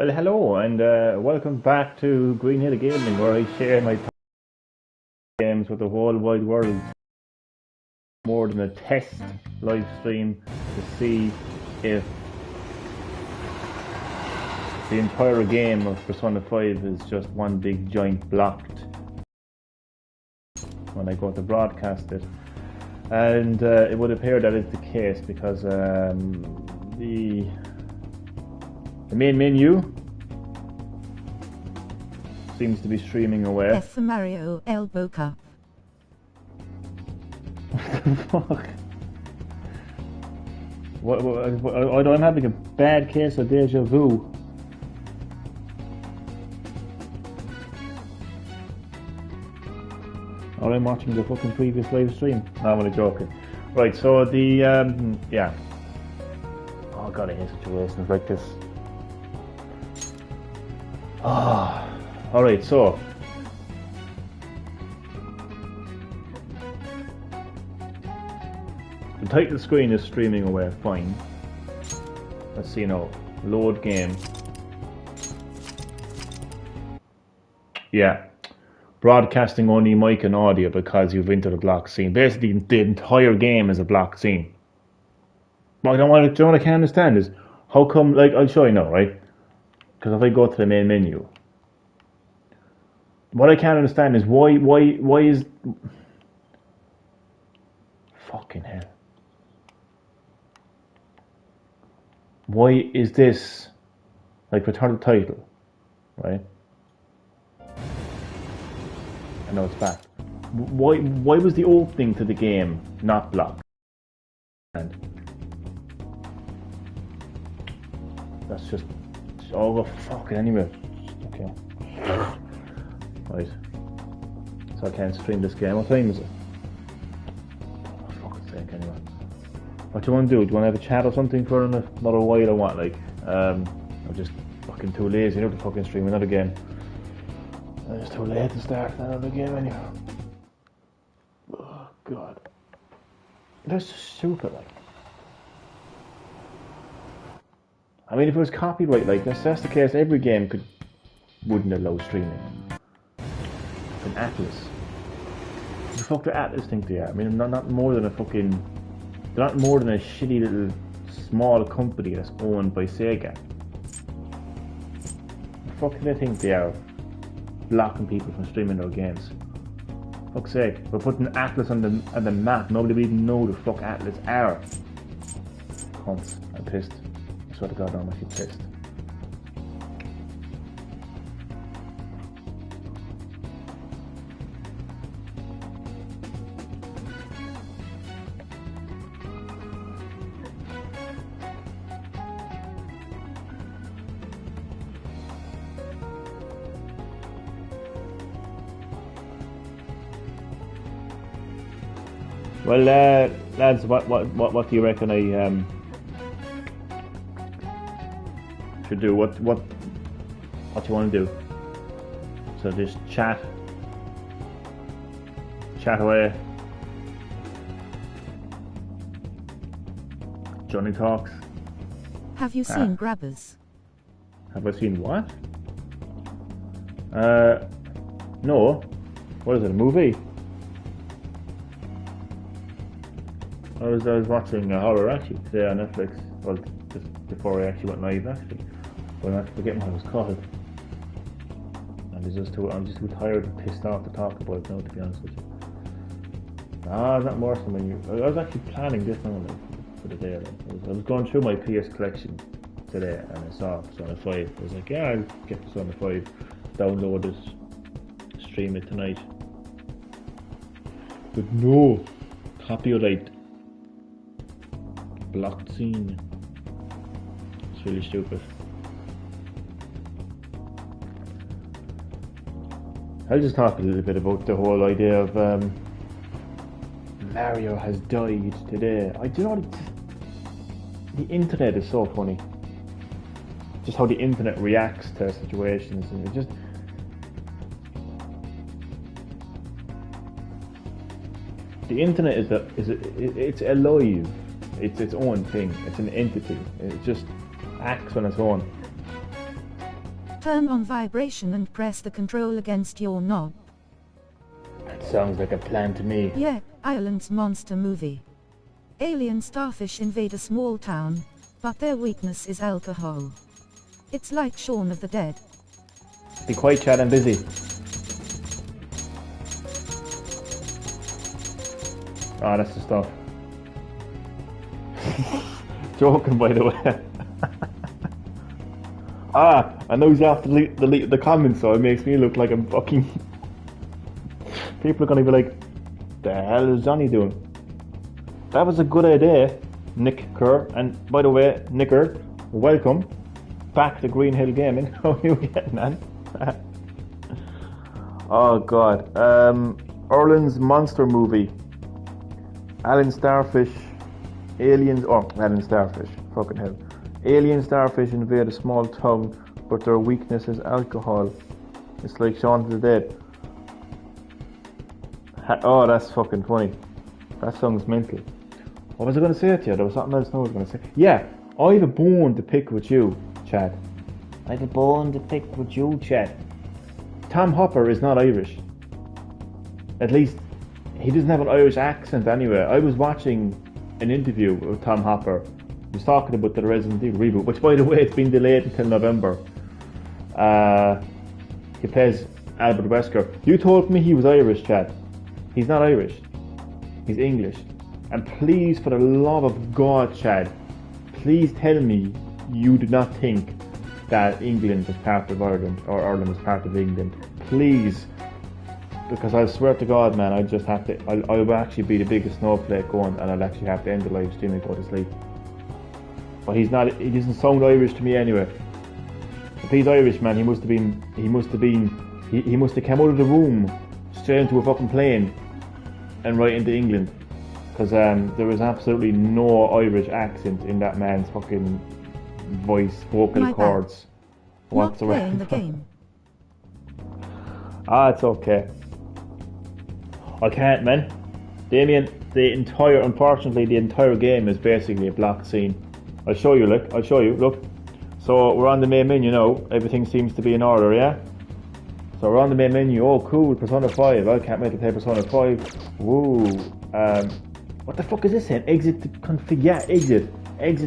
Well, hello and welcome back to Green Hill Gaming, where I share my games with the whole wide world. More than a test live stream to see if the entire game of Persona 5 is just one big giant blocked when I go to broadcast it. And it would appear that is the case because the main menu seems to be streaming away. F for Mario Elbow Cup. What the fuck? I'm having a bad case of deja vu. Or I'm watching the fucking previous live stream. No, I'm only joking. Right, so the, yeah. Oh god, I hate situations like this. Ah, alright, so. The title screen is streaming away fine. Let's see now. Load game. Yeah. Broadcasting only mic and audio because you've entered a block scene. Basically, the entire game is a block scene. What I can't understand is how come, like, I'll show you now, right? Because if I go to the main menu, what I can't understand is why is fucking hell. Why is this like return the title, right? I know it's back. Why was the opening to the game not blocked? And that's just oh fucking anyway. Okay. Right. So I can't stream this game. What time is it? Oh, fuck's sake anyway. What do you want to do? Do you want to have a chat or something for another while or what? Like, I'm just fucking too lazy now to fucking stream another game. It's too late to start another game anyway. Oh god. That's just stupid, like. I mean, if it was copyright like this, that's the case, every game wouldn't allow streaming. An Atlas. What the fuck do Atlas think they are? I mean, not more than a fucking... They're not more than a shitty little small company that's owned by Sega. The fuck do they think they are? Blocking people from streaming their games. Fuck's sake, we're putting Atlas on the map. Nobody will even know the fuck Atlas are. Cunts. I'm pissed. I swear to God, I'm actually pissed. Well, lads, what do you reckon I should do? What do you want to do? So just chat away. Johnny talks. Have you seen Grabbers? Have I seen what? No. What is it? A movie? I was watching a horror actually today on Netflix. Well, just before I actually went live actually. But I'm forgetting what it was called. And I'm just too tired and pissed off to talk about it now, to be honest with you. Nah, it's not worse than when you... I was actually planning this now for the day. I was going through my PS collection today and I saw Persona 5. I was like, yeah, I'll get Persona 5, download it, stream it tonight. But no, copyright. Blocked scene. It's really stupid. I'll just talk a little bit about the whole idea of Mario has died today. Do you know what? The internet is so funny. Just how the internet reacts to situations, and it just... The internet it's alive. It's its own thing. It's an entity. It just acts on its own. Turn on vibration and press the control against your knob. That sounds like a plan to me. Yeah, Ireland's monster movie. Alien starfish invade a small town, but their weakness is alcohol. It's like Shaun of the Dead. Be quiet, Chad, I'm busy. Ah, that's the stuff. Joking, by the way. I know he's after the comments, so it makes me look like I'm fucking... People are gonna be like, the hell is Johnny doing? That was a good idea, Nick Kerr. And by the way, Nicker, welcome back to Green Hill Gaming. How are you getting, man? Oh god. Ireland's monster movie. Alien Starfish. Alien Starfish. Fucking hell. Alien starfish invade a small town, but their weakness is alcohol. It's like Shaun of the Dead. Oh, that's fucking funny. That sounds mental. What was I going to say to you? There was something else I was going to say. Yeah, I have a bone to pick with you, Chad. I have a bone to pick with you, Chad. Tom Hopper is not Irish. At least, he doesn't have an Irish accent anyway. I was watching an interview with Tom Hopper. He was talking about the Resident Evil reboot, which, by the way, it's been delayed until November. He plays Albert Wesker. You told me he was Irish, Chad. He's not Irish. He's English. And please, for the love of God, Chad, please tell me you do not think that England is part of Ireland, or Ireland is part of England. Please. Because I swear to God, man, I just have to... I'll actually be the biggest snowflake going, and I'll actually have to end the live stream and go to sleep. But he's not... He doesn't sound Irish to me anyway. If he's Irish, man, he must have come out of the room straight into a fucking plane and right into England, because there was absolutely no Irish accent in that man's fucking vocal cords whatsoever. Not playing the game. It's okay. I can't, man. Damien, unfortunately the entire game is basically a blocked scene. I'll show you, look. So we're on the main menu now. Everything seems to be in order, yeah? So we're on the main menu. Oh, cool, Persona 5. I can't wait to play Persona 5. Woo. What the fuck is this saying? Exit the config. Yeah, exit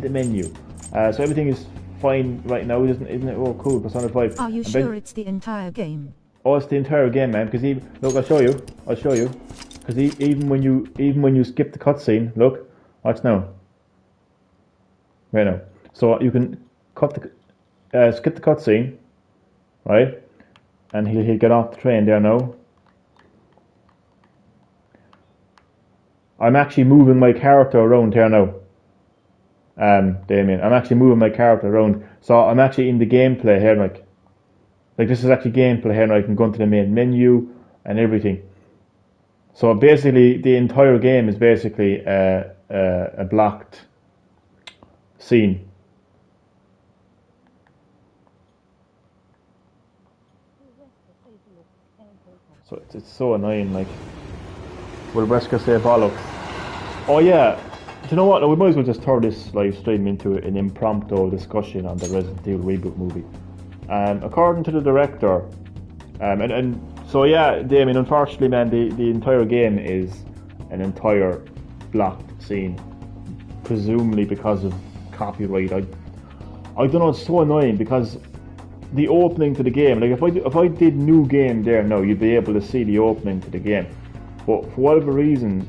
the menu. So everything is fine right now, isn't it? Oh, cool, Persona 5. Are you sure it's the entire game? Oh, it's the entire game, man. Because look, I'll show you. Because even when you skip the cutscene, look, watch now. Right now. So you can skip the cutscene, right? And he'll get off the train there now. I'm actually moving my character around here now. Damien, I'm actually moving my character around. So I'm actually in the gameplay here, like this is actually gameplay here, and I can go into the main menu and everything. So basically, the entire game is basically a blocked scene. So it's so annoying, like. Will Wesker say bollocks? Oh yeah, do you know what? We might as well just turn this live stream into an impromptu discussion on the Resident Evil reboot movie. According to the director, and so yeah, Damien, unfortunately, man, the entire game is an entire blocked scene, presumably because of copyright. I don't know. It's so annoying because the opening to the game, like if I did new game there now, you'd be able to see the opening to the game. But for whatever reason,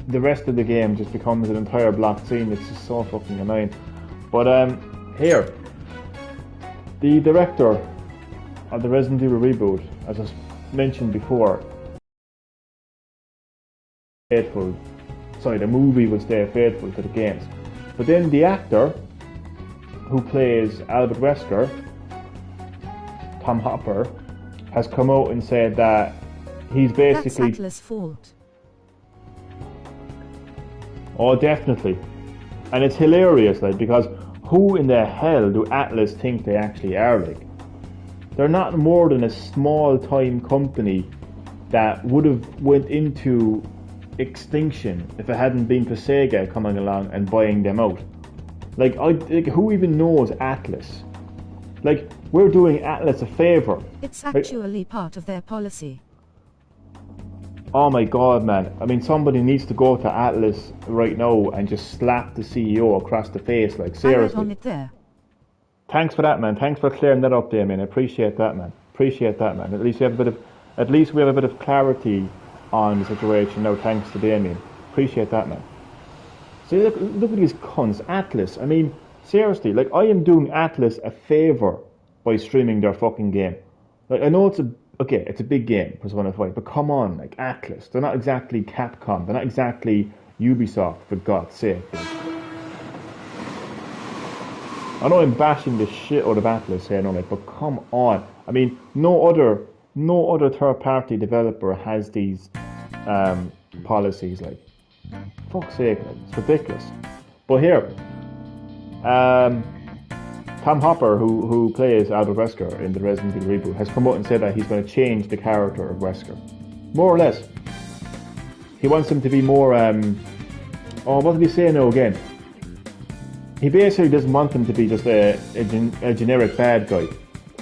the rest of the game just becomes an entire blocked scene. It's just so fucking annoying. But here, the director of the Resident Evil reboot, as I mentioned before, the movie will stay faithful to the games. But then the actor who plays Albert Wesker, Tom Hopper, has come out and said that he's basically... That's Atlas' fault. Oh, definitely. And it's hilarious, like, because who in the hell do Atlas think they actually are, like? They're not more than a small-time company that would have went into extinction if it hadn't been for Sega coming along and buying them out. Like who even knows Atlas? Like, we're doing Atlas a favour. It's actually part of their policy. Oh my god, man. I mean, somebody needs to go to Atlas right now and just slap the CEO across the face, like, I read seriously. on it there. Thanks for that, man. Thanks for clearing that up, Damien. I appreciate that, man. Appreciate that, man. At least we have a bit of clarity on the situation now, thanks to Damien. Appreciate that, man. See, look at these cunts. Atlas. I mean, seriously, like, I am doing Atlas a favour by streaming their fucking game. Like, I know it's a big game, Persona 5, but come on, like, Atlas. They're not exactly Capcom. They're not exactly Ubisoft, for God's sake. Like. I know I'm bashing the shit out of Atlas here, no, like, but come on. I mean, no other third-party developer has these policies, like. Fuck's sake, like, it's ridiculous. But here, Tom Hopper, who plays Albert Wesker in the Resident Evil reboot, has come out and said that he's going to change the character of Wesker. More or less. He wants him to be more, what did he say now again? He basically doesn't want him to be just a generic bad guy.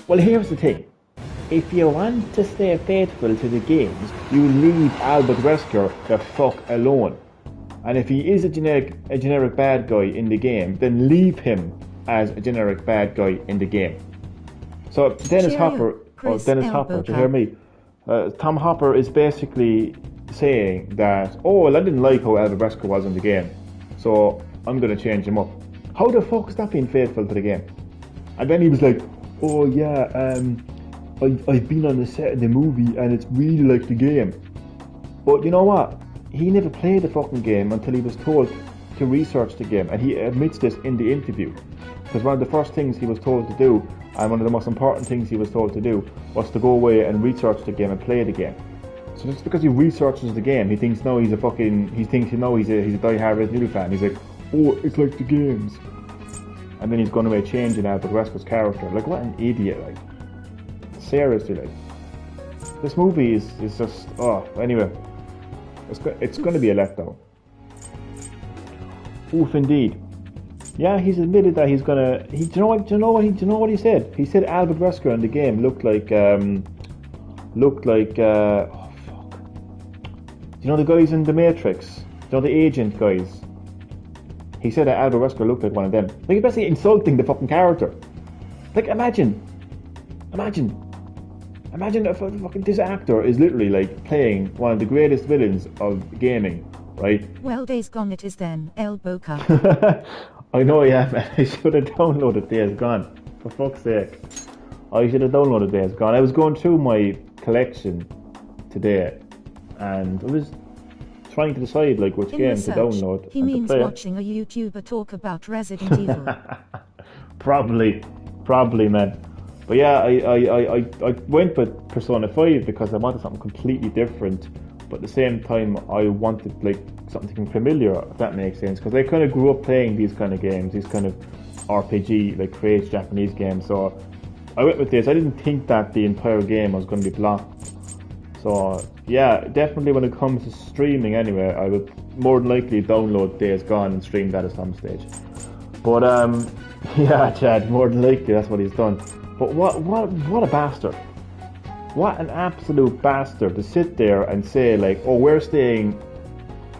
Well, here's the thing. If you want to stay faithful to the games, you leave Albert Wesker the fuck alone. And if he is a generic bad guy in the game, then leave him as a generic bad guy in the game. So Dennis Hopper, do you hear me? Tom Hopper is basically saying that, oh, well, I didn't like how Albert Wesker was in the game, so I'm going to change him up. How the fuck is that being faithful to the game? And then he was like, oh yeah, I've been on the set of the movie and it's really like the game. But you know what? He never played the fucking game until he was told to research the game, and he admits this in the interview. Because one of the first things he was told to do, and one of the most important things he was told to do, was to go away and research the game and play the game. So just because he researches the game, he thinks no, he's a die-hard Resident Evil fan. He's like, oh, it's like the games. And then he's going away changing Albert Wesker's character. Like, what an idiot, like. Seriously, like. This movie is just, anyway. It's going to be a letdown. Oof, indeed. Yeah, he's admitted that he's gonna. Do you know what he said? He said Albert Wesker in the game looked like. Oh fuck. Do you know the guys in the Matrix? Do you know the agent guys? He said that Albert Wesker looked like one of them. Like, he's basically insulting the fucking character. Like, imagine if fucking this actor is literally like playing one of the greatest villains of gaming, right? Well, Days Gone it is then, Elbow Cup. I know, yeah, man. I should have downloaded Days Gone. For fuck's sake. I should have downloaded Days Gone. I was going through my collection today, and I was trying to decide like which game to download. He means watching a YouTuber talk about Resident Evil. Probably, man. But yeah, I went with Persona 5 because I wanted something completely different, but at the same time I wanted like something familiar, if that makes sense, because I kind of grew up playing these kind of games, these kind of RPG, like crazy Japanese games, so I went with this. I didn't think that the entire game was going to be blocked. So yeah, definitely when it comes to streaming anyway, I would more than likely download Days Gone and stream that at some stage. But yeah, Chad, more than likely that's what he's done. But what a bastard. What an absolute bastard to sit there and say like, oh, we're staying,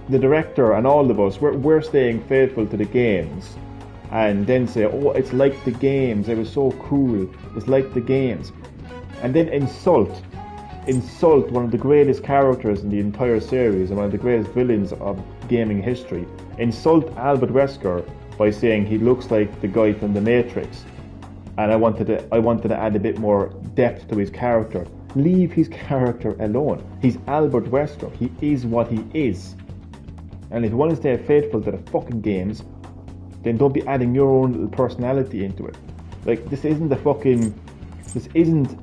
the director and all of us, we're staying faithful to the games, and then say, oh, it's like the games, it was so cool, it's like the games, and then insult one of the greatest characters in the entire series and one of the greatest villains of gaming history. Insult Albert Wesker by saying he looks like the guy from The Matrix. And I wanted to add a bit more depth to his character. Leave his character alone. He's Albert Wesker. He is what he is. And if you want to stay faithful to the fucking games, then don't be adding your own little personality into it. Like, this isn't a fucking... This isn't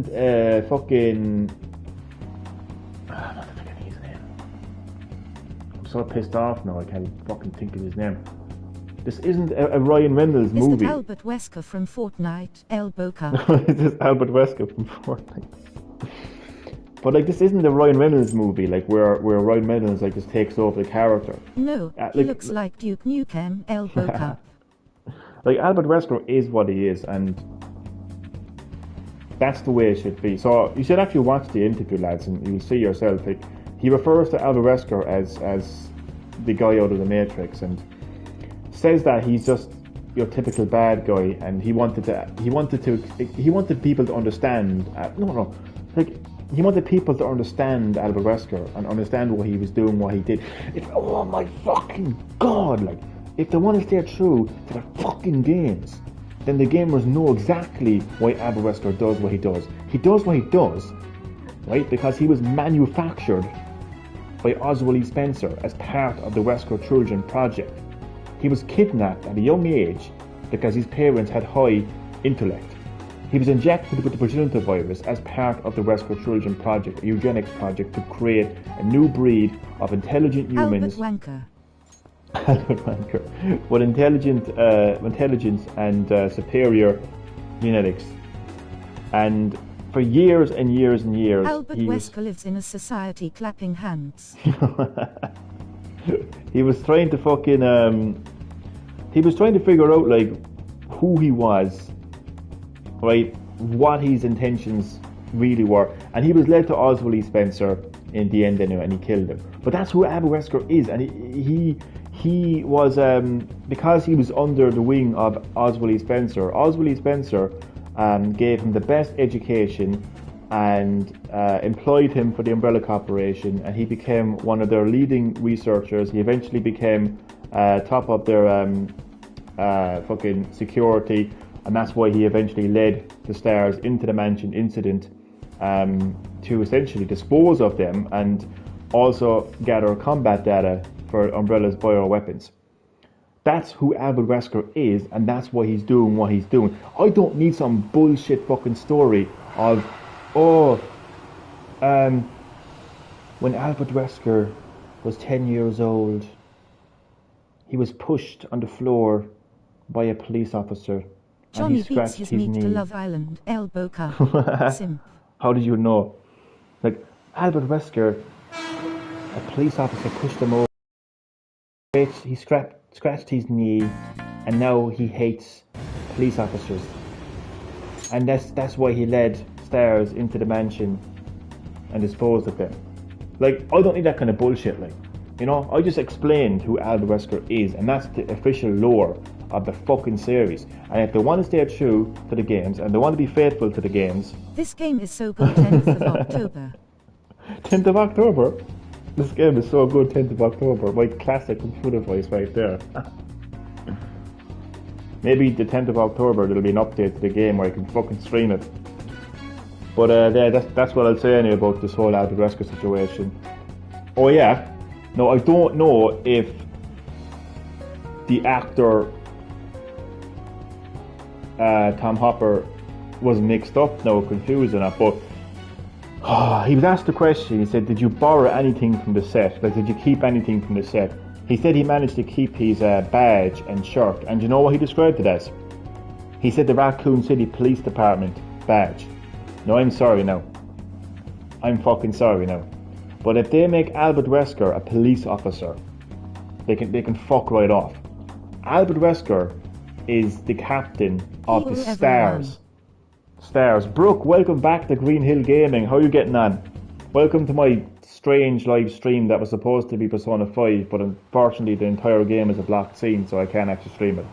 a fucking... I'm not thinking his name. I'm so pissed off now, I can't fucking think of his name. This isn't a Ryan Reynolds movie. Is that Albert Wesker from Fortnite, Elbow Cup? This is Albert Wesker from Fortnite. But like, this isn't a Ryan Reynolds movie, like where Ryan Reynolds like just takes over the character. No, he looks like Duke Nukem, Elbow Cup. Like, Albert Wesker is what he is, and that's the way it should be. So you should actually watch the interview, lads, and you'll see yourself. Like, he refers to Albert Wesker as the guy out of the Matrix, and says that he's just your typical bad guy, and he wanted people to understand. He wanted people to understand Albert Wesker and understand what he was doing, what he did. Oh my fucking god! Like, if they want to stay true to the fucking games, then the gamers know exactly why Albert Wesker does what he does. He does what he does, right? Because he was manufactured by Oswald E. Spencer as part of the Wesker Children Project. He was kidnapped at a young age because his parents had high intellect. He was injected with the progenitor virus as part of the Wesker Children Project, a eugenics project to create a new breed of intelligent humans. Albert Wanker. With intelligence and superior genetics. And for years and years and years, Albert Wesker lives in a society clapping hands. He was trying to he was trying to figure out, like, who he was, right? What his intentions really were. And he was led to Oswald E. Spencer in the end anyway, and he killed him. But that's who Albert Wesker is, and he was, because he was under the wing of Oswald E. Spencer gave him the best education and employed him for the Umbrella Corporation, and he became one of their leading researchers. He eventually became top of their fucking security, and that's why he eventually led the Stars into the Mansion incident to essentially dispose of them and also gather combat data for Umbrella's bioweapons. That's who Albert Wesker is, and that's why he's doing what he's doing. I don't need some bullshit fucking story of, when Albert Wesker was 10 years old, he was pushed on the floor by a police officer. Johnny and he beats his meat knee. to Love Island, elbow cup. Simp. How did you know? Like, Albert Wesker, a police officer pushed him over. He scratched his knee, and now he hates police officers. And that's why he led Stars into the Mansion and disposed of them. Like, I don't need that kind of bullshit, like. You know, I just explained who Albert Wesker is, and that's the official lore of the fucking series. And if they want to stay true to the games, and they want to be faithful to the games... This game is so good, 10th of October. 10th of October? This game is so good, 10th of October. My classic computer voice right there. Maybe the 10th of October there'll be an update to the game where I can fucking stream it. But yeah, that's what I'll say anyway about this whole Albert Wesker situation. Oh yeah, no, I don't know if the actor Tom Hopper was mixed up now, confused enough, but he was asked the question. He said, did you borrow anything from the set? Like, did you keep anything from the set? He said he managed to keep his badge and shirt, and you know what he described it as? He said the Raccoon City Police Department badge. No, I'm sorry now. I'm fucking sorry now. But if they make Albert Wesker a police officer, they can fuck right off. Albert Wesker is the captain of the Stars. Stars. Brooke, welcome back to Green Hill Gaming. How are you getting on? Welcome to my strange live stream that was supposed to be Persona 5, but unfortunately the entire game is a blocked scene, so I can't actually stream it.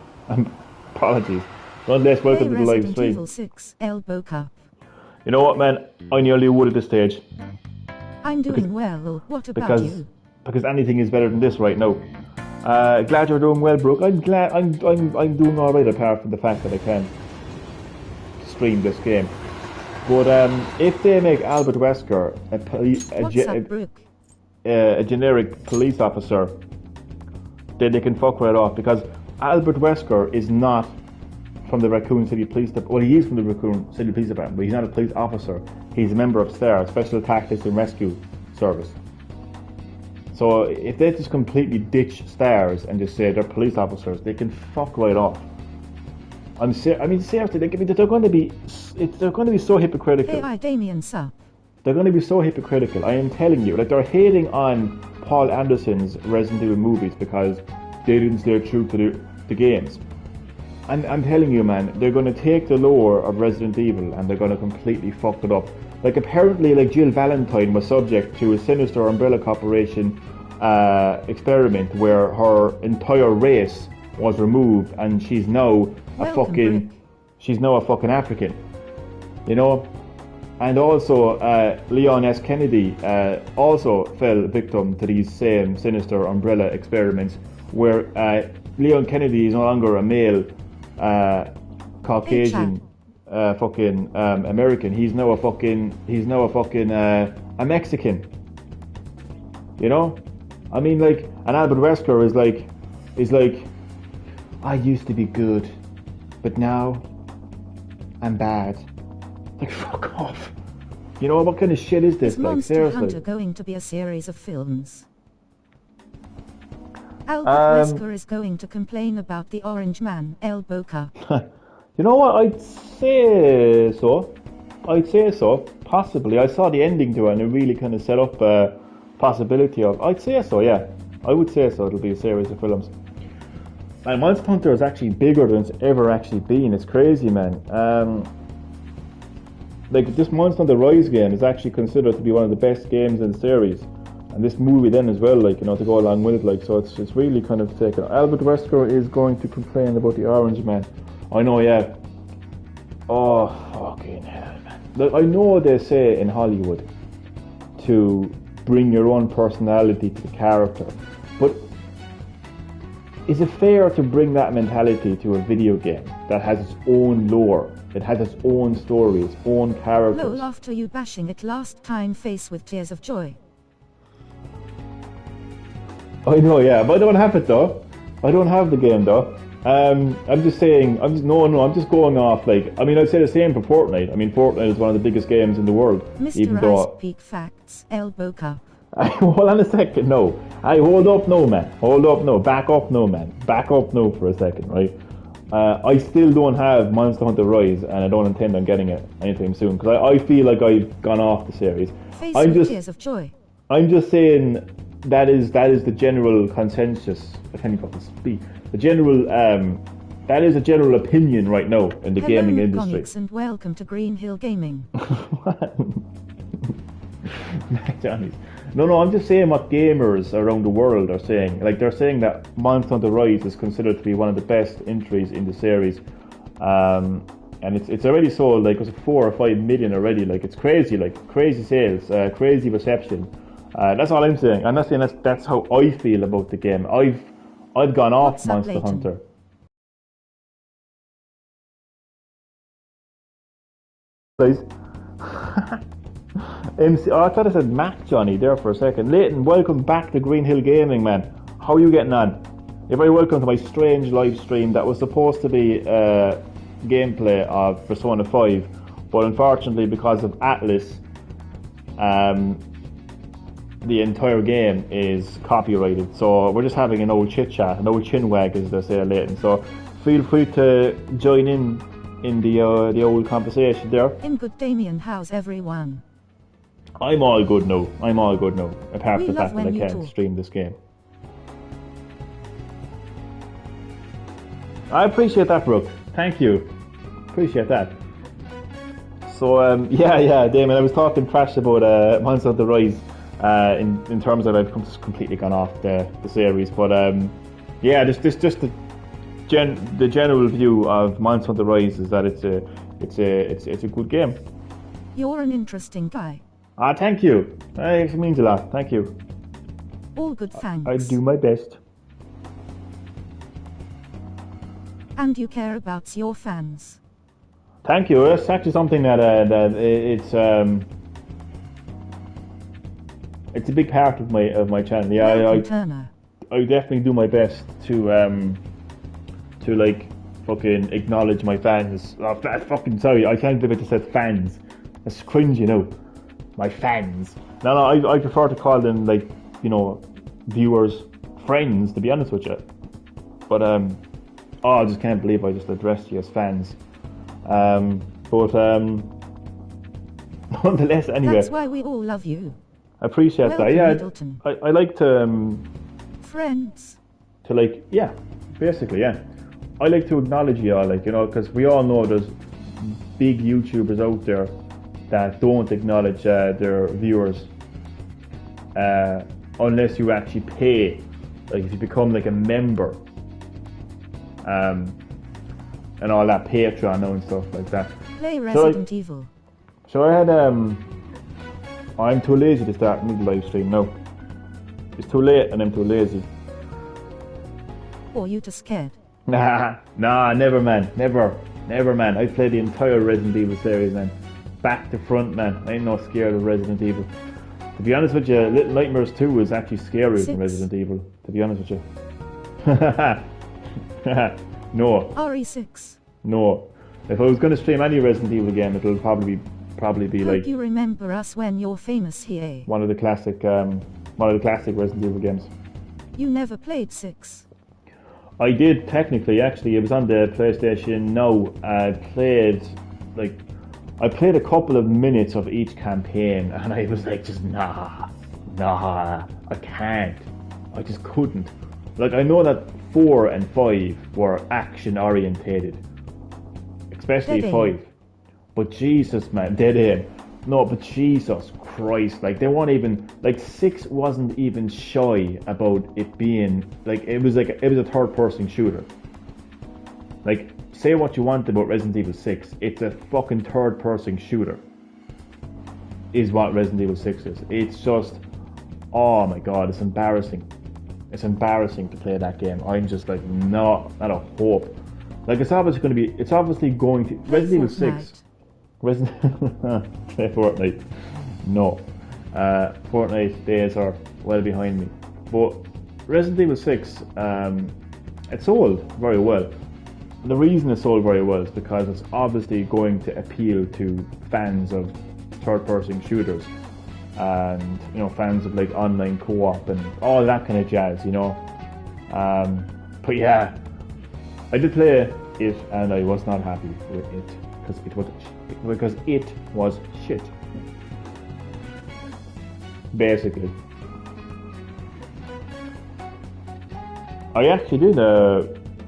Apologies. Nonetheless, welcome to the live Resident stream. Evil 6, elbow cup. You know what, man? I nearly would at this stage. I'm doing well. What about you? Because anything is better than this right now. Glad you're doing well, Brooke. I'm glad I'm doing all right, apart from the fact that I can't stream this game. But if they make Albert Wesker a generic police officer, then they can fuck right off, because Albert Wesker is not from the Raccoon City Police Department. Well, he is from the Raccoon City Police Department, but he's not a police officer. He's a member of STAR, Special Tactics and Rescue Service. So if they just completely ditch Stars and just say they're police officers, they can fuck right off. I mean, seriously, they're going to be so hypocritical. Hey, Damien Sup. They're going to be so hypocritical. I am telling you, like, they're hating on Paul Anderson's Resident Evil movies because they didn't stay true to the games. And I'm telling you, man, they're going to take the lore of Resident Evil and they're going to completely fuck it up. Like, apparently, like, Jill Valentine was subject to a sinister Umbrella Corporation experiment where her entire race was removed and she's now she's now a fucking African, you know. And also Leon S. Kennedy also fell victim to these same sinister Umbrella experiments where Leon Kennedy is no longer a male Caucasian fucking American. He's now a fucking a Mexican, you know. I mean, like, and Albert Wesker is like, I used to be good, but now I'm bad. Like, fuck off. You know, what kind of shit is this? Is Like, Monster seriously. Hunter going to be a series of films? Albert Wesker is going to complain about the Orange Man, El Boca. You know what? I'd say so. Possibly. I saw the ending to it and it really kind of set up a possibility of. I'd say so, yeah. I would say so. It'll be a series of films. And Monster Hunter is actually bigger than it's ever actually been. It's crazy, man. Like, this Monster Hunter Rise game is actually considered to be one of the best games in the series. And this movie then as well, like, you know, to go along with it, like, so it's really kind of taken. Albert Wesker is going to complain about the Orange Man. I know, yeah. Oh, fucking hell, man. Like, I know they say in Hollywood to bring your own personality to the character, but is it fair to bring that mentality to a video game that has its own lore? It has its own story, its own characters. Lol, after you bashing it last time, face with tears of joy. I know, yeah, but I don't have it though. I don't have the game though. I'm just saying, I'm just going off, like, I mean, I'd say the same for Fortnite. I mean, Fortnite is one of the biggest games in the world. Mr. Ice Peak Facts, El Boca. Hold on a second, no. Hold up, no, man. Hold up, no. Back up, no, man. Back up, no, for a second, right? I still don't have Monster Hunter Rise, and I don't intend on getting it anytime soon, because I feel like I've gone off the series. Face with tears of joy. I'm just saying that is the general consensus. I can't even fucking speak. The general that is a general opinion right now in the gaming industry. Comics, and welcome to Green Hill Gaming. Johnny's. No, I'm just saying what gamers around the world are saying. Like, they're saying that Monster Hunter Rise is considered to be one of the best entries in the series, and it's already sold, like, it was 4 or 5 million already. Like, it's crazy, like, crazy sales, crazy reception. That's all I'm saying. I'm not saying that's how I feel about the game. I've gone off Monster Hunter. Guys. MC, I thought I said Mac Johnny there for a second. Leighton, welcome back to Green Hill Gaming, man. How are you getting on? You're very welcome to my strange live stream that was supposed to be gameplay of Persona 5, but unfortunately, because of Atlas, the entire game is copyrighted. So we're just having an old chit chat, an old chinwag, as they say, Leighton. So feel free to join in the old conversation there. In good, Damien, how's everyone? I'm all good now. Apart from the fact that I can't talk. stream this game. I appreciate that, Brooke. Thank you. Appreciate that. So, yeah, Damon, I was talking trash about Monster Hunter Rise in terms of I've completely gone off the series. But, yeah, just the general view of Monster Hunter Rise is that it's a good game. You're an interesting guy. Thank you. It means a lot. Thank you. All good, thanks. I do my best. And you care about your fans. Thank you. That's actually something that it's a big part of my channel. Yeah, I definitely do my best to like fucking acknowledge my fans. Sorry, I can't believe I just said fans. That's cringe, you know. My fans. No, I prefer to call them, like, you know, viewers, friends, to be honest with you. But I just can't believe I just addressed you as fans. But nonetheless, anyway. That's why we all love you. I appreciate Welcome, that. Yeah, Middleton. I like to friends. to, like, yeah, basically, yeah. I like to acknowledge y'all, like, you know, because we all know there's big YouTubers out there that don't acknowledge their viewers unless you actually pay, like if you become like a member, and all that Patreon now and stuff like that. Play Resident Evil. So I had I'm too lazy to start mid live stream now. It's too late and I'm too lazy. Or you too scared? Nah, never man, never man. I played the entire Resident Evil series, man, back to front, man. I ain't no scared of Resident Evil. To be honest with you, Little Nightmares 2 is actually scarier than Resident Evil, to be honest with you. No. RE6. No. If I was going to stream any Resident Evil game, it'll probably be Hope like you remember us when you're famous here. one of the classic Resident Evil games. You never played 6. I did technically, actually. It was on the PlayStation Now. I played a couple of minutes of each campaign, and I was like, just nah, I can't. I just couldn't. Like, I know that 4 and 5 were action orientated, especially Dead 5. Aim. But Jesus, man, Dead Aim. No, but Jesus Christ, like they weren't even, like 6 wasn't even shy about it being like it was a third person shooter. Like, say what you want about Resident Evil 6, it's a fucking third person shooter. Is what Resident Evil 6 is. It's just, oh my god, it's embarrassing. It's embarrassing to play that game. I'm just like, no, not a hope. Like, it's obviously going to Resident Evil 6. Play Fortnite. No. Fortnite days are well behind me. But Resident Evil 6, it sold very well. The reason it sold very well is because it's obviously going to appeal to fans of third-person shooters and, you know, fans of like online co-op and all that kind of jazz, you know. But yeah, I did play it and I was not happy with it because it was shit. Basically, I actually did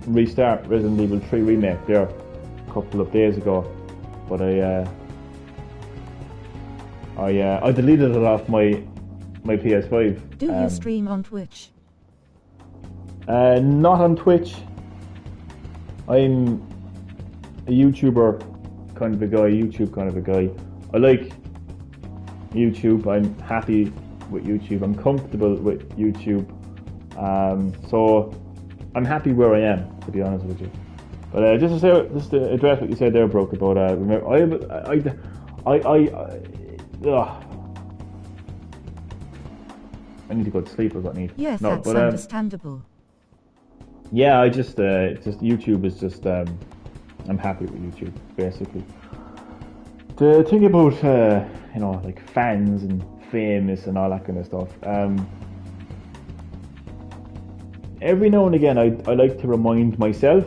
restart Resident Evil 3 Remake there a couple of days ago, but I deleted it off my PS5. Do you stream on Twitch? Not on Twitch. I'm a YouTuber kind of a guy, YouTube kind of a guy. I like YouTube. I'm happy with YouTube. I'm comfortable with YouTube. So I'm happy where I am, to be honest with you. But just to address what you said there, Broke, about remember, I need to go to sleep. I've got need. Yes, that's understandable. Yeah, I just YouTube is just I'm happy with YouTube, basically. The thing about you know, like fans and famous and all that kind of stuff. Every now and again, I like to remind myself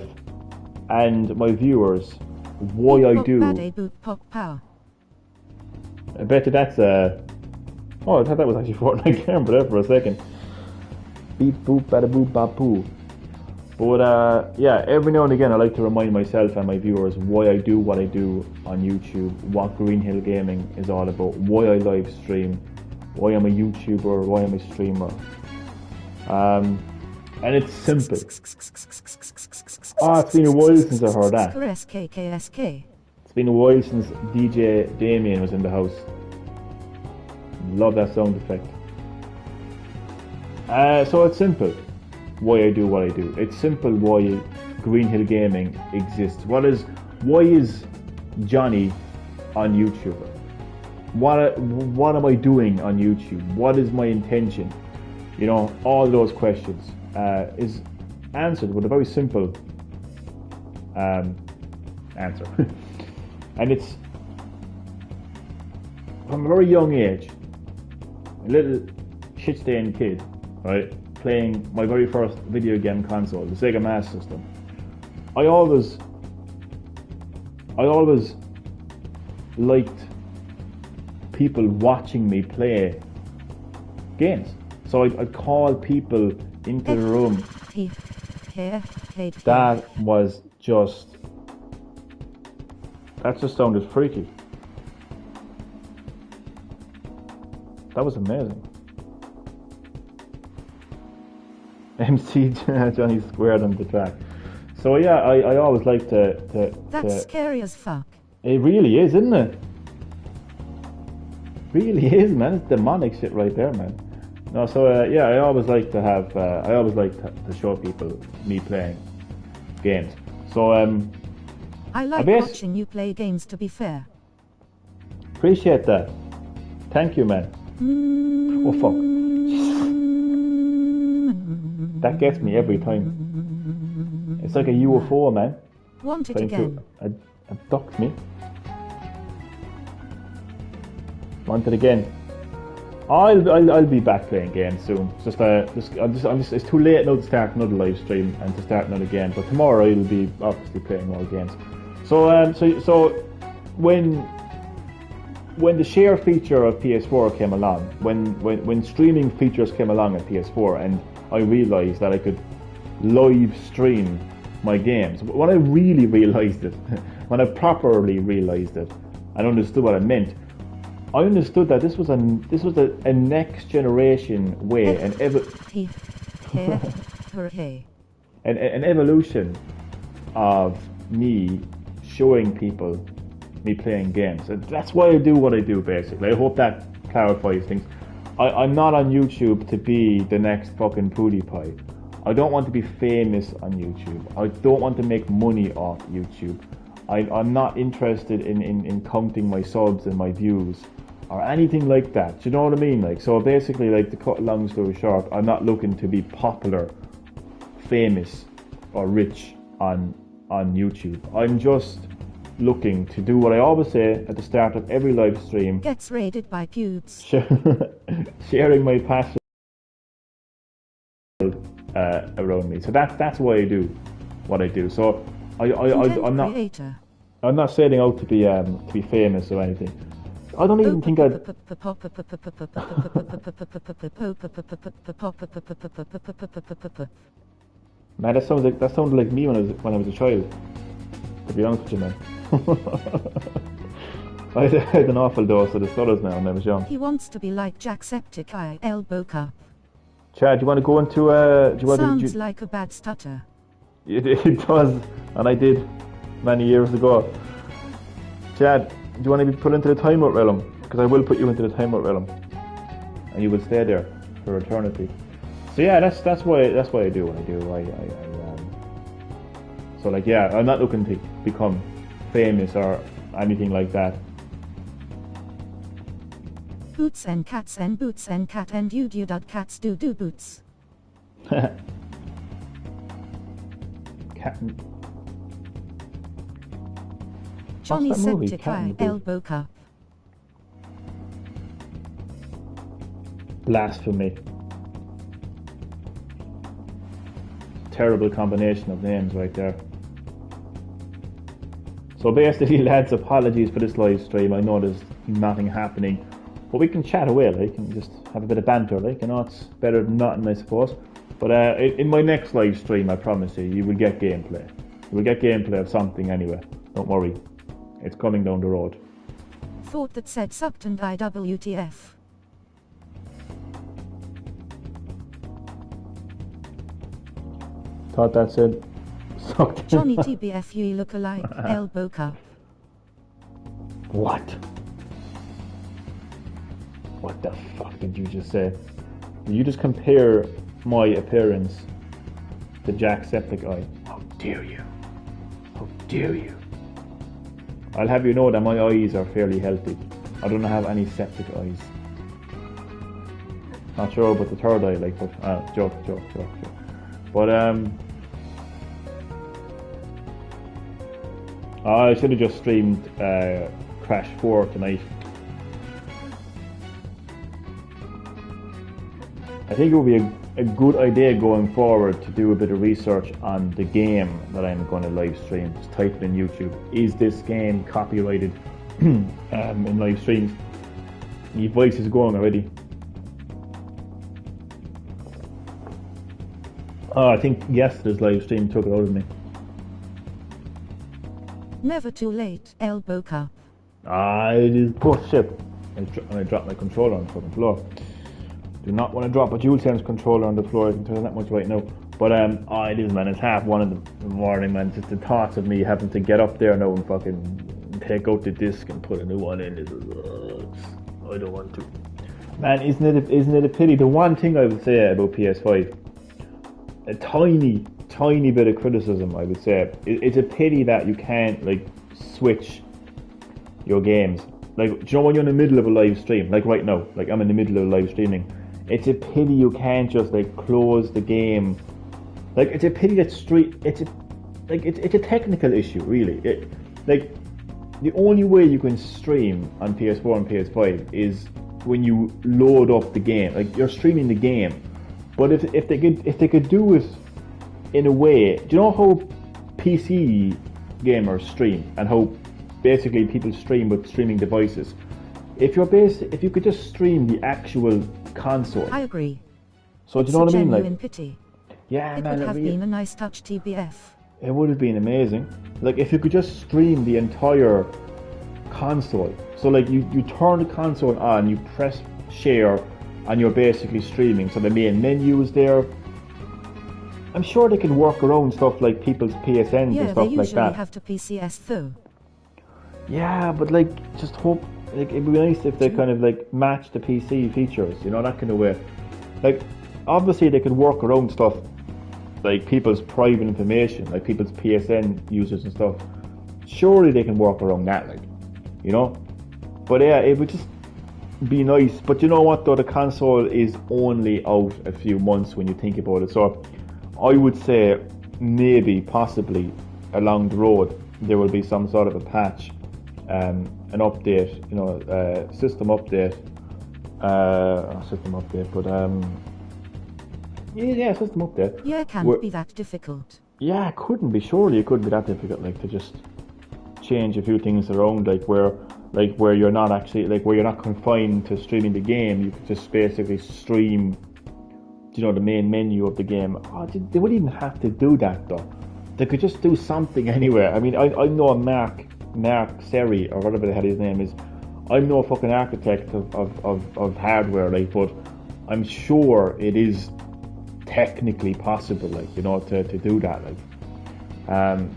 and my viewers why I do. I bet you that's oh, I thought that was actually Fortnite camera there for a second. Beep boop bada boop bap poo. But yeah, every now and again I like to remind myself and my viewers why I do what I do on YouTube, what Green Hill Gaming is all about, why I live stream, why I'm a YouTuber, why I'm a streamer. And it's simple. Oh, it's been a while since I heard that. It's been a while since DJ Damien was in the house. Love that sound effect. So it's simple why I do what I do. It's simple why Green Hill Gaming exists. Why is Johnny on YouTube? What am I doing on YouTube? What is my intention? You know, all those questions is answered with a very simple answer. And it's from a very young age, a little shit-stained kid, right, playing my very first video game console, the Sega Master System. I always liked people watching me play games. So I'd call people into the room. That was just... That just sounded freaky. That was amazing. MC Johnny Squared on the track. So yeah, I always like to That's scary as fuck. It really is, isn't it? Really is, man. It's demonic shit right there, man. No, so yeah, I always like to have, I always like to show people me playing games. So I like watching you play games, to be fair. Appreciate that. Thank you, man. Oh fuck. That gets me every time. It's like a UFO, man. Want it again? Abduct me. Want it again? I'll be back playing games soon. It's too late now to start another live stream and to start another game. But tomorrow I'll be obviously playing more games. So when the share feature of PS4 came along, when streaming features came along at PS4, and I realised that I could live stream my games. When I really realised it, when I properly realised it and understood what it meant, I understood that this was a next generation way, an evolution of me showing people me playing games. And that's why I do what I do, basically. I hope that clarifies things. I'm not on YouTube to be the next fucking PewDiePie. I don't want to be famous on YouTube. I don't want to make money off YouTube. I'm not interested in counting my subs and my views or anything like that. Do you know what I mean? Like, so basically, like, to cut a long story short, I'm not looking to be popular, famous, or rich on YouTube. I'm just looking to do what I always say at the start of every live stream. Gets raided by pubes. Sharing my passion around me. So that's why I do what I do. So I'm not setting out to be famous or anything. I don't even think I'd... Man, that sounded like me when I was a child. To be honest with you, man. I had an awful dose of the stutters now when I was young. He wants to be like Jacksepticeye Elbow. Chad, do you want to go into Sounds like a bad stutter. It does, and I did many years ago. Chad, do you want to be put into the timeout realm? Because I will put you into the timeout realm, and you will stay there for eternity. So yeah, that's why I do what I do. So like, yeah, I'm not looking to become famous or anything like that. Boots and cats and boots and cat and you cats do boots. Cat. Johnny Septiceye Elbow Cup. Blasphemy. Terrible combination of names right there. So basically, lads, apologies for this live stream. I know there's nothing happening, but we can chat away, like, and just have a bit of banter, like, you know, it's better than nothing, I suppose. But in my next live stream, I promise you will get gameplay. You will get gameplay of something anyway. Don't worry, it's coming down the road. Thought that said sucked and IWTF. Thought that said sucked. Johnny TBFU look-alike Elbow Cup. What? What the fuck did you just say? Did you just compare my appearance to Jacksepticeye? How dare you? How dare you? I'll have you know that my eyes are fairly healthy. I don't have any septic eyes. Not sure about the third eye, like, but joke. But I should have just streamed Crash 4 tonight. I think it would be a good idea going forward to do a bit of research on the game that I'm going to live stream. Just type it in YouTube. Is this game copyrighted in live streams? My voice is going already. Oh, I think yesterday's live stream took it out of me. Never too late, elbow cup. It is shit. I dropped my controller on the fucking floor. Do not want to drop a DualSense controller on the floor. I can tell you that much right now. But it is, man. It's 1:30 in the morning, man. Just the thoughts of me having to get up there now and fucking take out the disc and put a new one in. I don't want to. Man, isn't it a pity? The one thing I would say about PS5, a tiny bit of criticism, I would say, it's a pity that you can't like switch your games. Like, do you know when you're in the middle of a live stream, like right now, like I'm in the middle of live streaming, it's a pity you can't just like close the game. Like, it's a pity that it's a technical issue, really. Like, the only way you can stream on PS4 and PS5 is when you load up the game. Like, you're streaming the game. But if they could do it in a way, do you know how PC gamers stream and how basically people stream with streaming devices? If you could just stream the actual console. I agree. So do you know what I mean? Genuine pity. Yeah, it man, would have been a nice touch TBF. It would have been amazing. Like, if you could just stream the entire console. So like you turn the console on, you press share, and you're basically streaming. So the main menu is there. I'm sure they can work around stuff like people's PSNs and stuff like that. Yeah, they usually have to PCS though. Yeah, but like, just hope, like, it'd be nice if they kind of like match the PC features, you know, that kind of way. Like, obviously they could work around stuff like people's private information, like people's PSN users and stuff. Surely they can work around that, like, you know. But yeah, it would just be nice. But you know what though, the console is only out a few months when you think about it. So I would say maybe, possibly, along the road there will be some sort of a patch, an update, you know, system update, but yeah, system update. Yeah, it can't be that difficult. Yeah, it couldn't be. Surely it couldn't be that difficult, like, to just change a few things around, like where you're not actually, like, where you're not confined to streaming the game. You could just basically stream, you know, the main menu of the game. Oh, they wouldn't even have to do that though. They could just do something anywhere. I mean, I know Mark Seri, or whatever the hell his name is. I'm no fucking architect of hardware, like, but I'm sure it is technically possible, like, you know, to do that, like.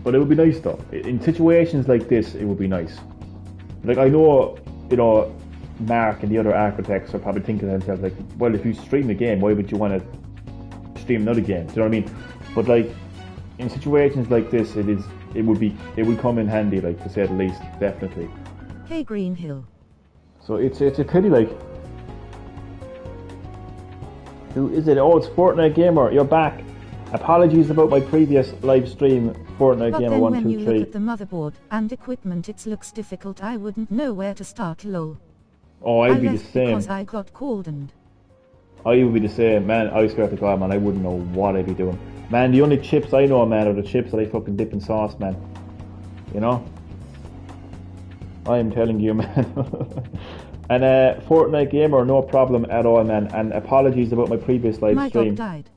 But it would be nice though. In situations like this, it would be nice. Like, I know, you know, Mark and the other architects are probably thinking to themselves, like, well, if you stream the game, why would you want to stream another game? Do you know what I mean? But like, in situations like this, it would come in handy, like, to say the least, definitely. Hey, Greenhill. So it's a pity, like. Who is it? Oh, it's Fortnite Gamer. You're back. Apologies about my previous live stream, Fortnite But Gamer then 123. when you look at the motherboard and equipment, it looks difficult. I wouldn't know where to start, lol. Oh, I'd be the left same. because I got called and... I would be the same, man. I swear to God, man, I wouldn't know what I'd be doing. Man, the only chips I know, man, are the chips that I fucking dip in sauce, man. You know? I am telling you, man. And Fortnite Gamer, no problem at all, man. And apologies about my previous live My stream. dog died.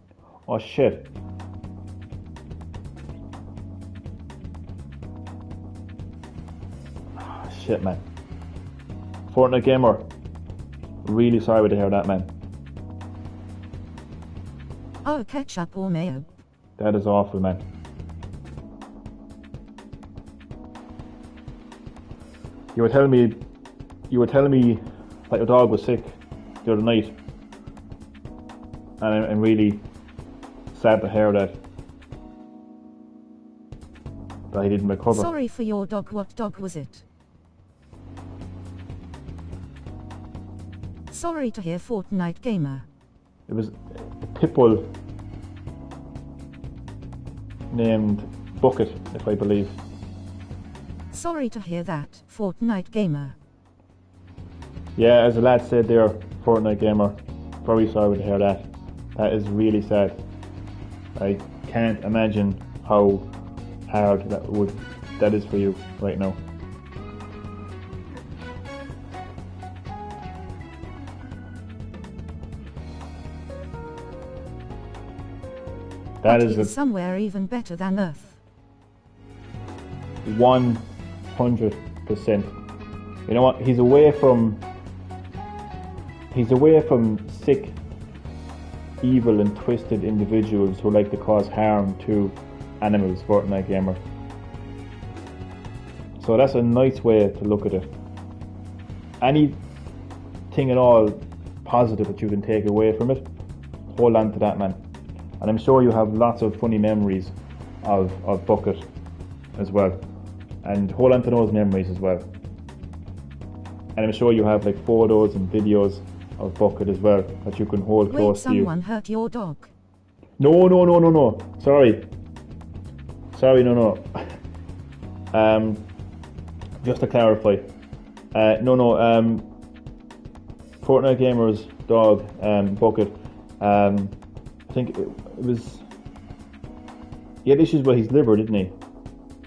Oh shit. Oh, shit, man. Fortnite Gamer, really sorry to hear that, man. Oh, ketchup or mayo. That is awful, man. You were telling me that your dog was sick the other night, and I'm really sad to hear that he didn't recover. Sorry for your dog. What dog was it? Sorry to hear, Fortnite Gamer. It was a pit bull named Bucket, if I believe. Sorry to hear that, Fortnite Gamer. Yeah, as the lad said there, Fortnite Gamer, very sorry to hear that. That is really sad. I can't imagine how hard that is for you right now. That but is he's somewhere even better than Earth. 100%. You know what? He's away from sick, evil and twisted individuals who like to cause harm to animals, Fortnite Gamer. So that's a nice way to look at it. Anything at all positive that you can take away from it, hold on to that, man. And I'm sure you have lots of funny memories of Bucket as well. And hold on to those memories as well. And I'm sure you have like photos and videos of Bucket as well that you can hold close to you. Wait, someone hurt your dog? No. Sorry, no. Just to clarify. Fortnite Gamer's dog, Bucket, I think it was... He had issues with his liver, didn't he?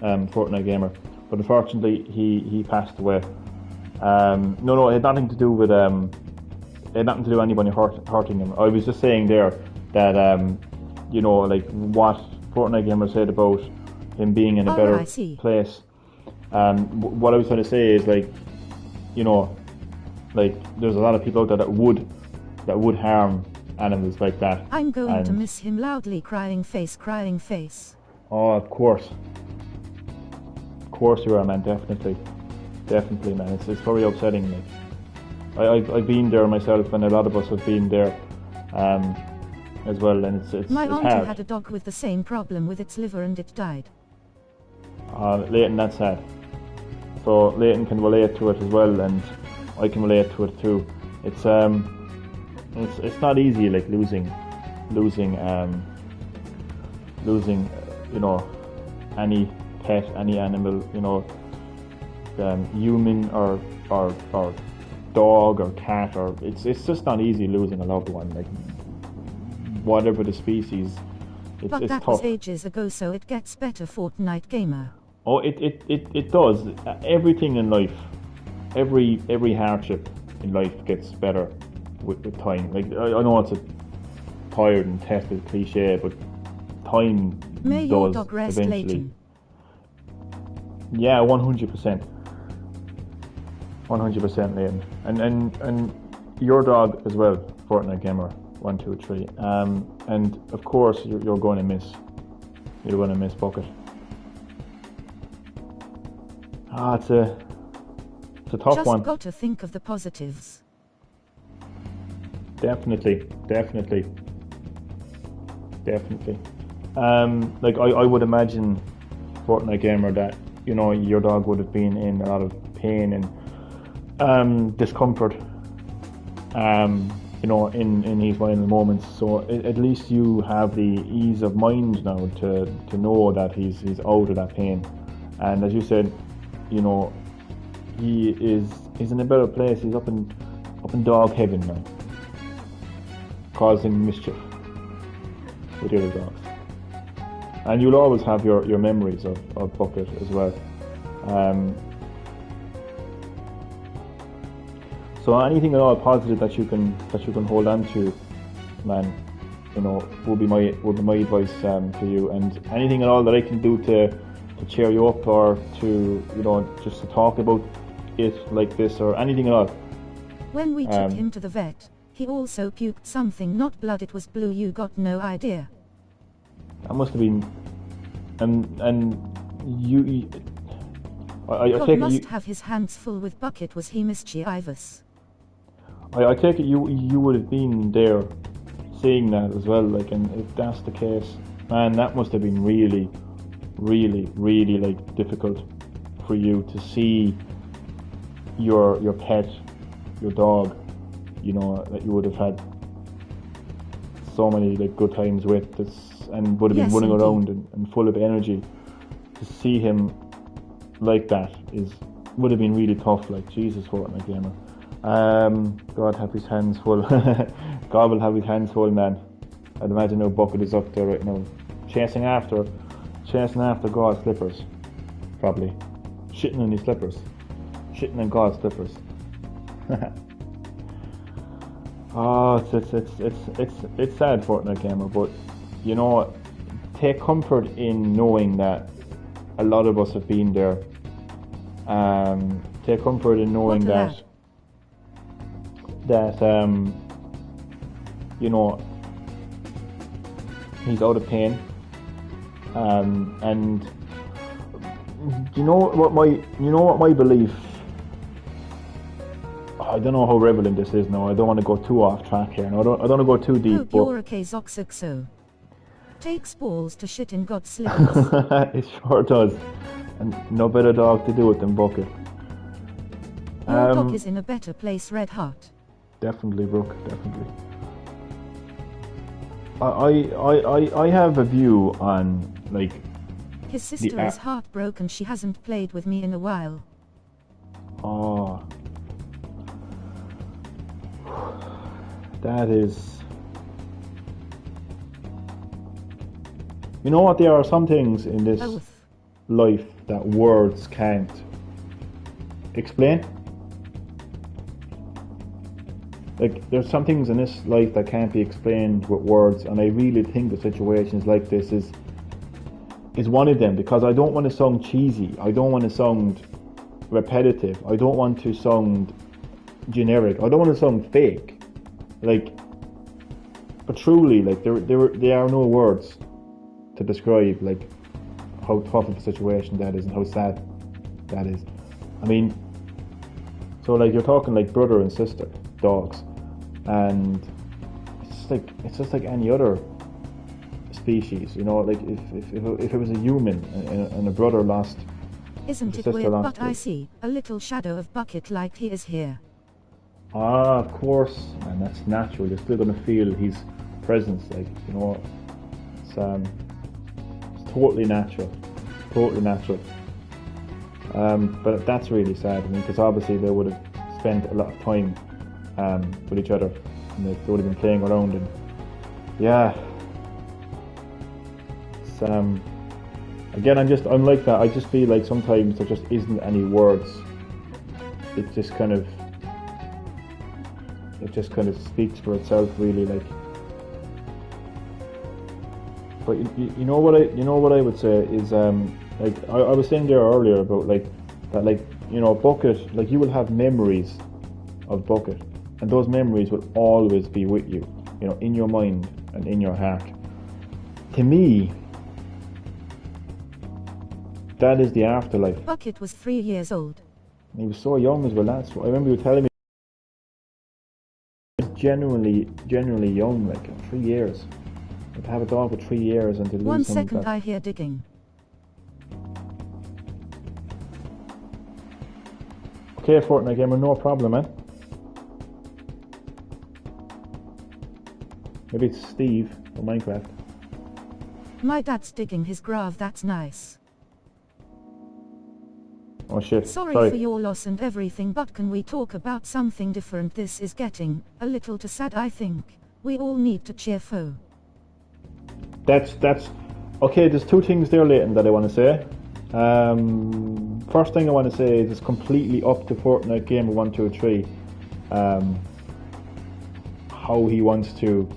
Fortnite Gamer. But unfortunately, he passed away. No, it had nothing to do with... it had nothing to do with anybody hurting him. I was just saying there that, like what Fortnite Gamer said about him being in a better place. What I was trying to say is like there's a lot of people out there that would harm animals like that. I'm going to miss him loudly, crying face. Oh, of course you are, man. Definitely, man. It's very upsetting. Like I've been there myself, and a lot of us have been there as well, and it's My it's auntie hard. had a dog with the same problem with its liver, and it died. Leighton, that's sad. So Leighton can relate to it as well, and I can relate to it too. It's not easy, like losing any pet, any animal, human or dog or cat, or it's just not easy losing a loved one, like whatever the species. But it's that tough. was ages ago, so it gets better, Fortnite Gamer. Oh, it does. Everything in life, every hardship in life gets better with time. Like I know it's a tired and tested cliche, but time May does your dog rest, eventually. Leighton. Yeah, 100%. 100%, Leighton. And your dog as well, Fortnite Gamer 123. And of course you're going to miss Bucket. It's a tough one. Just got to think of the positives. Definitely. Like I would imagine, Fortnite Gamer, that your dog would have been in a lot of pain and discomfort. In these violent moments. So at least you have the ease of mind now to know that he's out of that pain. And as you said, he's in a better place. He's up in dog heaven now, causing mischief with the other dogs. And you'll always have your memories of Bucket as well. So anything at all positive that you can hold on to, man, would be my advice to you. And anything at all that I can do to cheer you up, or to just to talk about it like this, or anything at all. When we took him to the vet, he also puked something, not blood, it was blue. You got no idea. That must have been, and you. I God take must it have his hands full with Bucket. Was he mischievous? I take it you would have been there, seeing that as well. Like, and if that's the case, man, that must have been really like difficult for you to see your pet, your dog, that you would have had so many like good times with this, and would have been running around and full of energy. To see him like that would have been really tough. Like, Jesus, Fortnite Gamer. God have his hands full. God will have his hands full, man. I'd imagine no Bucket is up there right now, chasing after God's slippers, probably shitting in his slippers, shitting in God's slippers. Oh, it's sad, Fortnite Gamer, but take comfort in knowing that a lot of us have been there. Take comfort in knowing that you know, he's out of pain. And you know what my belief. I don't know how relevant this is now. I don't want to go too off track here. No, I don't want to go too deep. So takes balls to shit in God's slippers. It sure does. And no better dog to do it than Bucket. Your dog is in a better place, Red Heart. Definitely, Brooke. Definitely. I have a view on, like, his sister is heartbroken. She hasn't played with me in a while. Oh, that is. You know what? There are some things in this life that words can't explain. Like, there's some things in this life that can't be explained with words, and I really think that situations like this is one of them, because I don't want to sound cheesy, I don't want to sound repetitive, I don't want to sound generic, I don't want to sound fake. Like, but truly, like, there are no words to describe, like, how tough of a situation that is and how sad that is. I mean, so, like, you're talking like brother and sister dogs, and it's just like any other species, you know. Like, if it was a human and a brother lost, isn't it weird? But I see a little shadow of Bucket, like he is here. Ah, of course, and that's natural. You're still gonna feel his presence, like, you know. It's totally natural, but that's really sad. I mean, because obviously they would have spent a lot of time with each other, and they would have been playing around, and yeah. It's, again, I'm like that. I just feel like sometimes there just isn't any words. It just kind of speaks for itself, really. Like, but you know what I would say is, like, I was saying there earlier about, like, that, like, you know, Bucket, like, you will have memories of Bucket, and those memories will always be with you, you know, in your mind and in your heart. To me, that is the afterlife. Bucket was 3 years old. And he was so young as well. I remember you telling me he was genuinely young, like 3 years. Like, to have a dog for 3 years and to lose 1 second, I hear digging. Okay, Fortnite gamer, no problem, man. Maybe it's Steve from Minecraft. My dad's digging his grave, that's nice. Oh shit, Sorry for your loss and everything, but can we talk about something different? This is getting a little too sad, I think. We all need to cheer for. That's okay. There's two things there, Leighton, that I want to say. First thing I want to say is it's completely up to Fortnite Gamer 123 how he wants to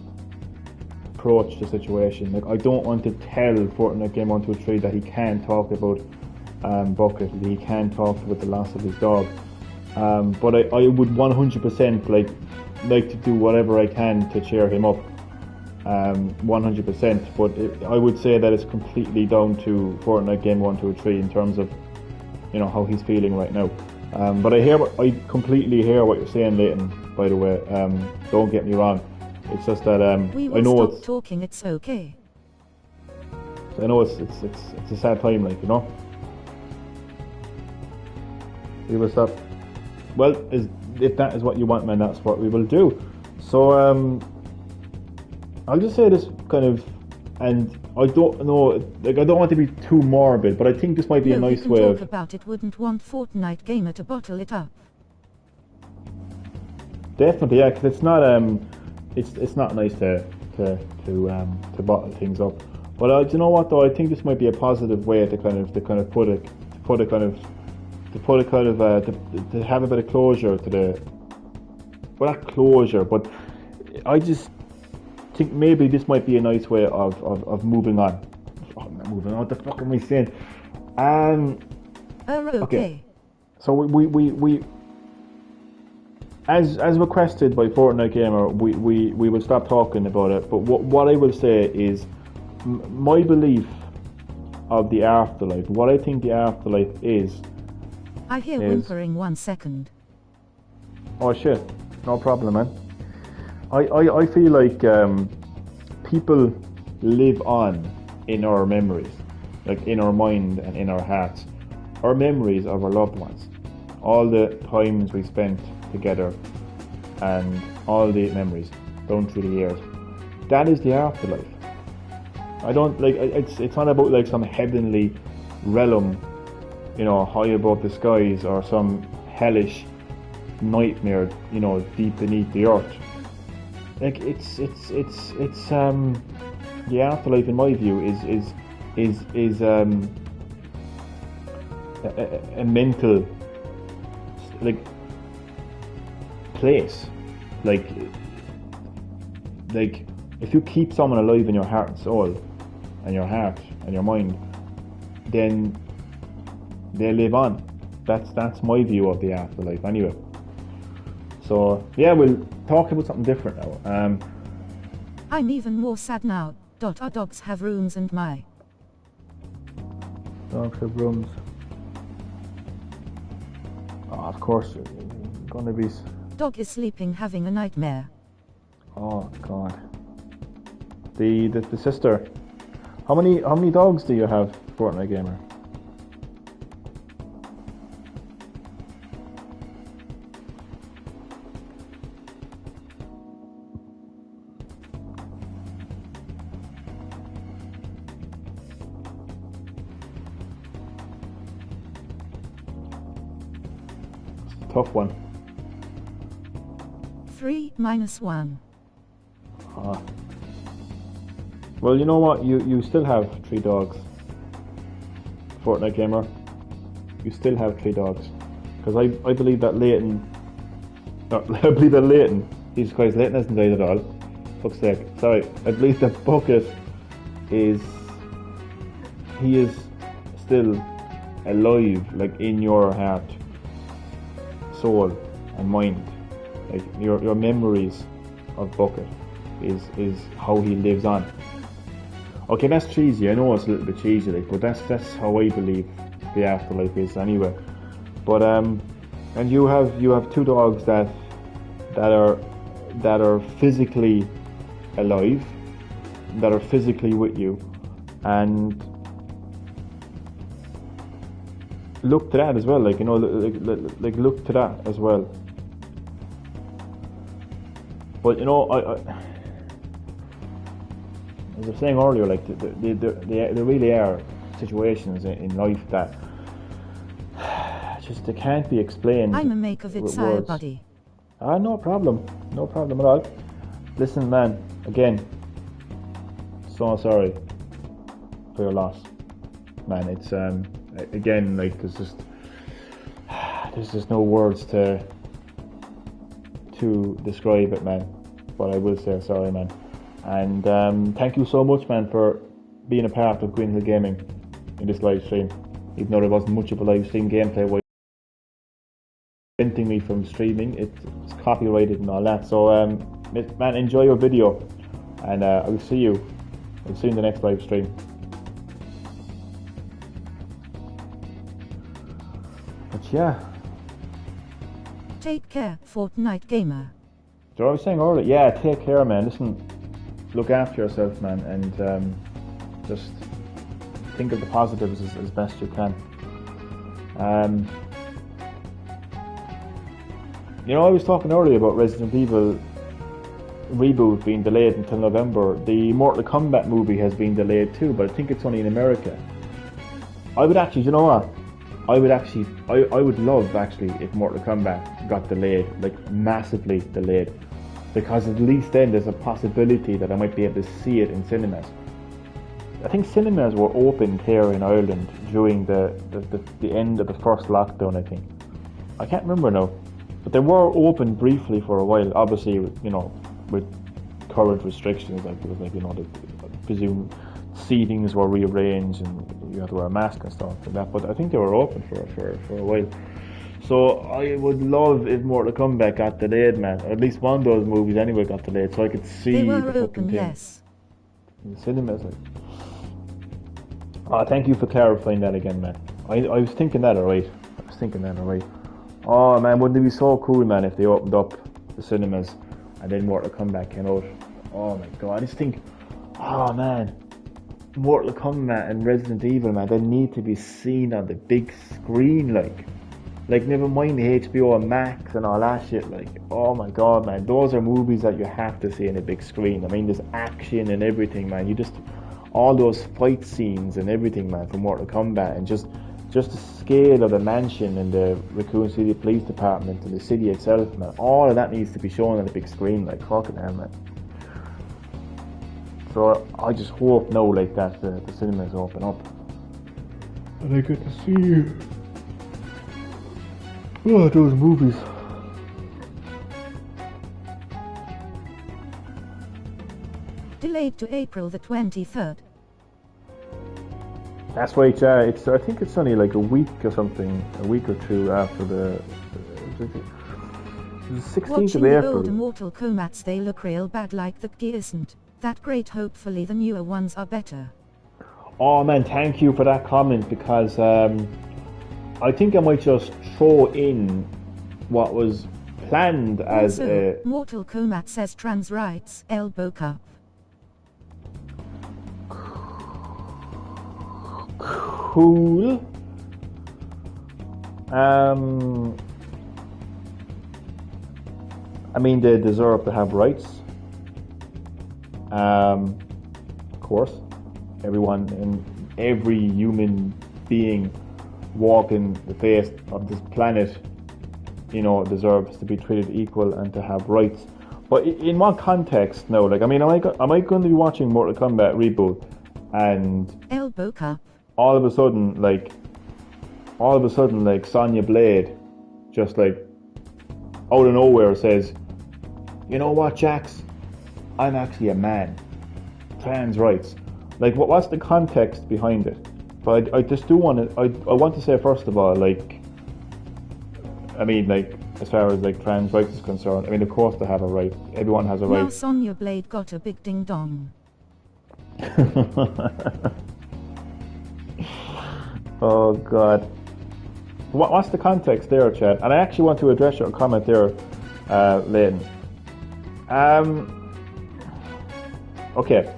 approach the situation. Like, I don't want to tell Fortnite Gamer 123 that he can't talk about Bucket, he can't talk about the loss of his dog. But I would 100% like to do whatever I can to cheer him up. 100%, but I would say that it's completely down to Fortnite Game 1, 2, 3 in terms of, you know, how he's feeling right now. But I completely hear what you're saying, Leighton, by the way. Don't get me wrong. It's just that we will I know stop talking, it's okay. I know it's a sad time, like, you know. We will stop. Well, if that is what you want, man, that's what we will do. So I'll just say this kind of, and I don't know, like, I don't want to be too morbid, but I think this might be a nice way of. Talk about it. Wouldn't want Fortnite Gamer to bottle it up. Definitely, yeah, because it's not it's not nice to bottle things up. But do you know what though? I think this might be a positive way to have a bit of closure to the. Well, not closure, but I just think maybe this might be a nice way of moving on. I'm not moving on. What the fuck am I saying? Okay. So we as requested by Fortnite Gamer, we will stop talking about it. But what I will say is my belief of the afterlife. What I think the afterlife is. I hear whimpering 1 second. Oh shit! No problem, man. I feel like people live on in our memories, like in our mind and in our hearts. Our memories of our loved ones, all the times we spent together, and all the memories down through the years. That is the afterlife. I don't like. It's not about like some heavenly realm, you know, high above the skies, or some hellish nightmare, you know, deep beneath the earth. Like it's the afterlife in my view is a mental like place, like if you keep someone alive in your heart and soul and your heart and your mind, then they live on. That's my view of the afterlife anyway. So yeah, we'll talk about something different now. I'm even more sad now. Our dogs have rooms and my dogs have rooms. Oh, of course, gonna be. Dog is sleeping, having a nightmare. Oh God. The sister. How many dogs do you have, Fortnite Gamer? Tough one. 3 minus 1. Well, you know what? You still have 3 dogs. Fortnite Gamer. You still have 3 dogs. Because I believe that Leighton... No, I believe that Leighton... Jesus Christ, Leighton hasn't died at all. Fuck's sake. Sorry. I believe that Bucket is... He is still alive, like in your heart, soul and mind. Like your memories of Bucket is how he lives on. Okay, that's cheesy. I know it's a little bit cheesy, like, but that's how I believe the afterlife is anyway. But and you have 2 dogs that are physically alive, that are physically with you, and look to that as well. Like, you know, like look to that as well. But you know, I as I was saying earlier, like there really are situations in life that just they can't be explained. I'm a make of it, sire, buddy. No problem at all. Listen, man, again, so sorry for your loss, man. It's again, like there's just no words to describe it, man. But I will say sorry, man. And thank you so much, man, for being a part of Green Hill Gaming in this live stream. Even though there wasn't much of a live stream gameplay, preventing me from streaming, it's copyrighted and all that. So, man, enjoy your video, and I'll see you in the next live stream. But yeah. Take care, Fortnite Gamer. So I was saying earlier, yeah, take care, man. Listen, look after yourself, man, and just think of the positives as best you can. You know, I was talking earlier about Resident Evil reboot being delayed until November. The Mortal Kombat movie has been delayed too, but I think it's only in America. I would actually, you know what? I would love actually if Mortal Kombat got delayed, like massively delayed, because at least then there's a possibility that I might be able to see it in cinemas. I think cinemas were opened here in Ireland during the end of the first lockdown, I think. I can't remember now, but they were open briefly for a while. Obviously, you know, with current restrictions, like there was, like, you know, I presume seatings were rearranged and you had to wear a mask and stuff like that. But I think they were open for a while. So I would love if Mortal Kombat got delayed, man. Or at least one of those movies anyway got delayed, so I could see They were the fucking open, thing yes. in the cinemas. Like. Oh, thank you for clarifying that again, man. I was thinking that alright. Oh man, wouldn't it be so cool, man, if they opened up the cinemas and then Mortal Kombat came out? Oh my god, I just think, oh man, Mortal Kombat and Resident Evil, man, they need to be seen on the big screen, like never mind the HBO Max and all that shit, like, oh my god, man, those are movies that you have to see on a big screen. I mean, there's action and everything, man. All those fight scenes and everything, man, from Mortal Kombat, and just the scale of the mansion and the Raccoon City Police Department and the city itself, man, all of that needs to be shown on a big screen, like, fucking hell, man. So I just hope now, like, that the cinemas open up and I get to see those movies. Delayed to April the 23rd. That's right, yeah. I think it's only like a week or something, a week or two after the 16th Watching of the April. older Mortal Komats, they look real bad, like the key isn't that great. Hopefully the newer ones are better. Oh man, thank you for that comment, because I think I might just throw in what was planned as Also, a... Mortal Kombat says trans rights, elbow cup. Cool. I mean, they deserve to have rights. Of course, everyone and every human being walking the face of this planet, you know, deserves to be treated equal and to have rights. But in what context? No, like, I mean, am I going to be watching Mortal Kombat reboot and elbow cup? all of a sudden, like Sonya Blade, just like out of nowhere says, you know what, Jax? I'm actually a man. Trans rights. Like, what's the context behind it? But I just do want to. I want to say first of all, like, I mean, like, as far as like trans rights is concerned, I mean, of course they have a right. Everyone has a right. Now Sonya Blade got a big ding dong. Oh God. What's the context there, Chad? And I actually want to address your comment there, Leighton. Okay.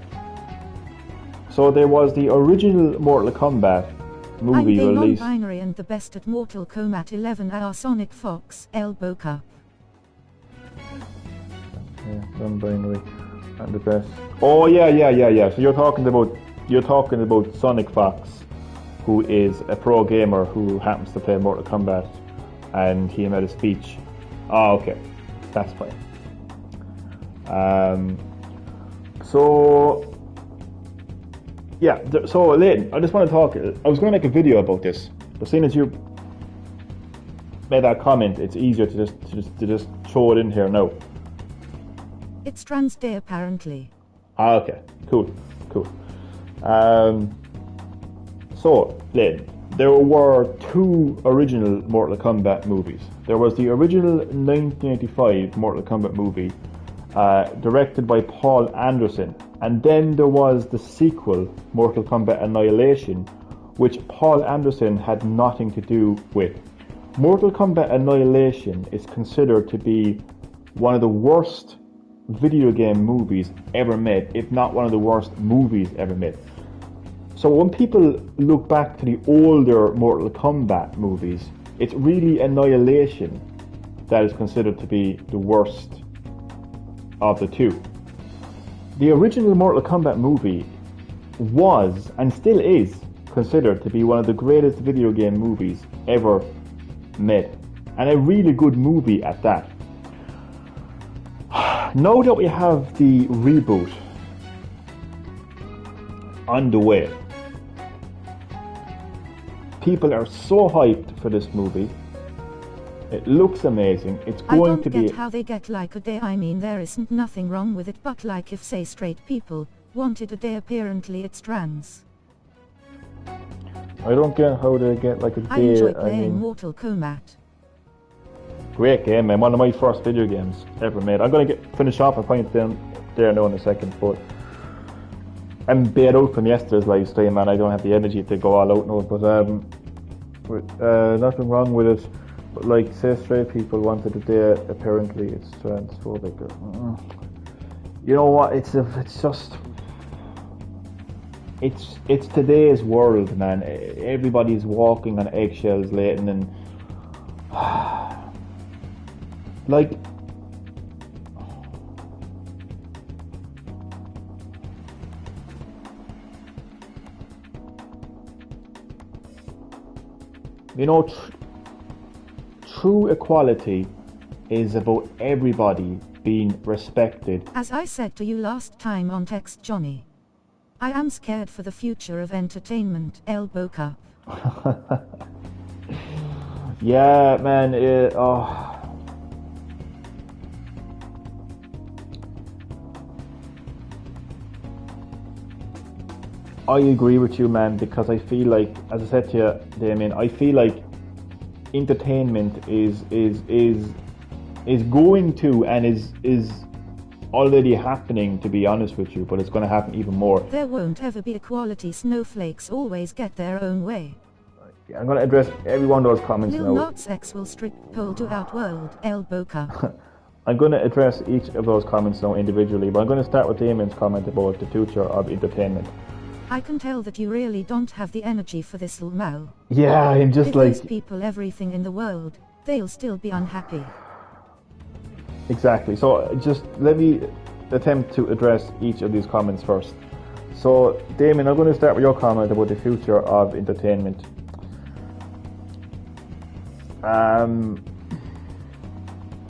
So there was the original Mortal Kombat movie I'm the released. non-binary and the best at Mortal Kombat 11 are Sonic Fox, elbow cup. Yeah, non-binary and the best. Oh yeah. So you're talking about Sonic Fox, who is a pro gamer who happens to play Mortal Kombat, and he made a speech. Oh, okay, that's fine. So yeah, so Leighton, I just want to talk. I was going to make a video about this, but seeing as you made that comment, it's easier to just throw it in here now. It's Trans Day apparently. Ah, okay, cool. So, Leighton, there were two original Mortal Kombat movies. There was the original 1985 Mortal Kombat movie, directed by Paul Anderson, and then there was the sequel, Mortal Kombat Annihilation, which Paul Anderson had nothing to do with. Mortal Kombat Annihilation is considered to be one of the worst video game movies ever made, if not one of the worst movies ever made. So when people look back to the older Mortal Kombat movies, it's really Annihilation that is considered to be the worst of the two. The original Mortal Kombat movie was, and still is, considered to be one of the greatest video game movies ever made. And a really good movie at that. Now that we have the reboot on the way, people are so hyped for this movie. It looks amazing. It's I going don't to get be... how they get like a day. I mean, there isn't nothing wrong with it, but like if say straight people, Wanted a day, apparently it's trans. I don't get how they get like a I day. enjoy playing mean, Mortal Kombat. great game, man. One of my first video games ever made. I'm gonna finish off a point there now in a second, but I'm bait out from yesterday's live stream, man. I don't have the energy to go all out now, but nothing wrong with it. But like, say straight people wanted a day, apparently it's transphobic. You know what? It's today's world, man. Everybody's walking on eggshells, Leighton, and like, you know, true equality is about everybody being respected. As I said to you last time on Text Johnny, I am scared for the future of entertainment, Elbow Cup. Yeah, man. I agree with you, man, because I feel like, as I said to you, Damien, I feel like entertainment is going to and is already happening, to be honest with you, but it's going to happen even more. There won't ever be equality. Snowflakes always get their own way. I'm going to address every one of those comments Lil now. Nas X will strip pole to Outworld, Elbow Cup. I'm going to address each of those comments now individually, but I'm going to start with Damien's comment about the future of entertainment. I can tell that you really don't have the energy for this, Lmal. Yeah, I'm just Give like... those people everything in the world, they'll still be unhappy. Exactly. So just let me attempt to address each of these comments first. So, Damien, I'm going to start with your comment about the future of entertainment.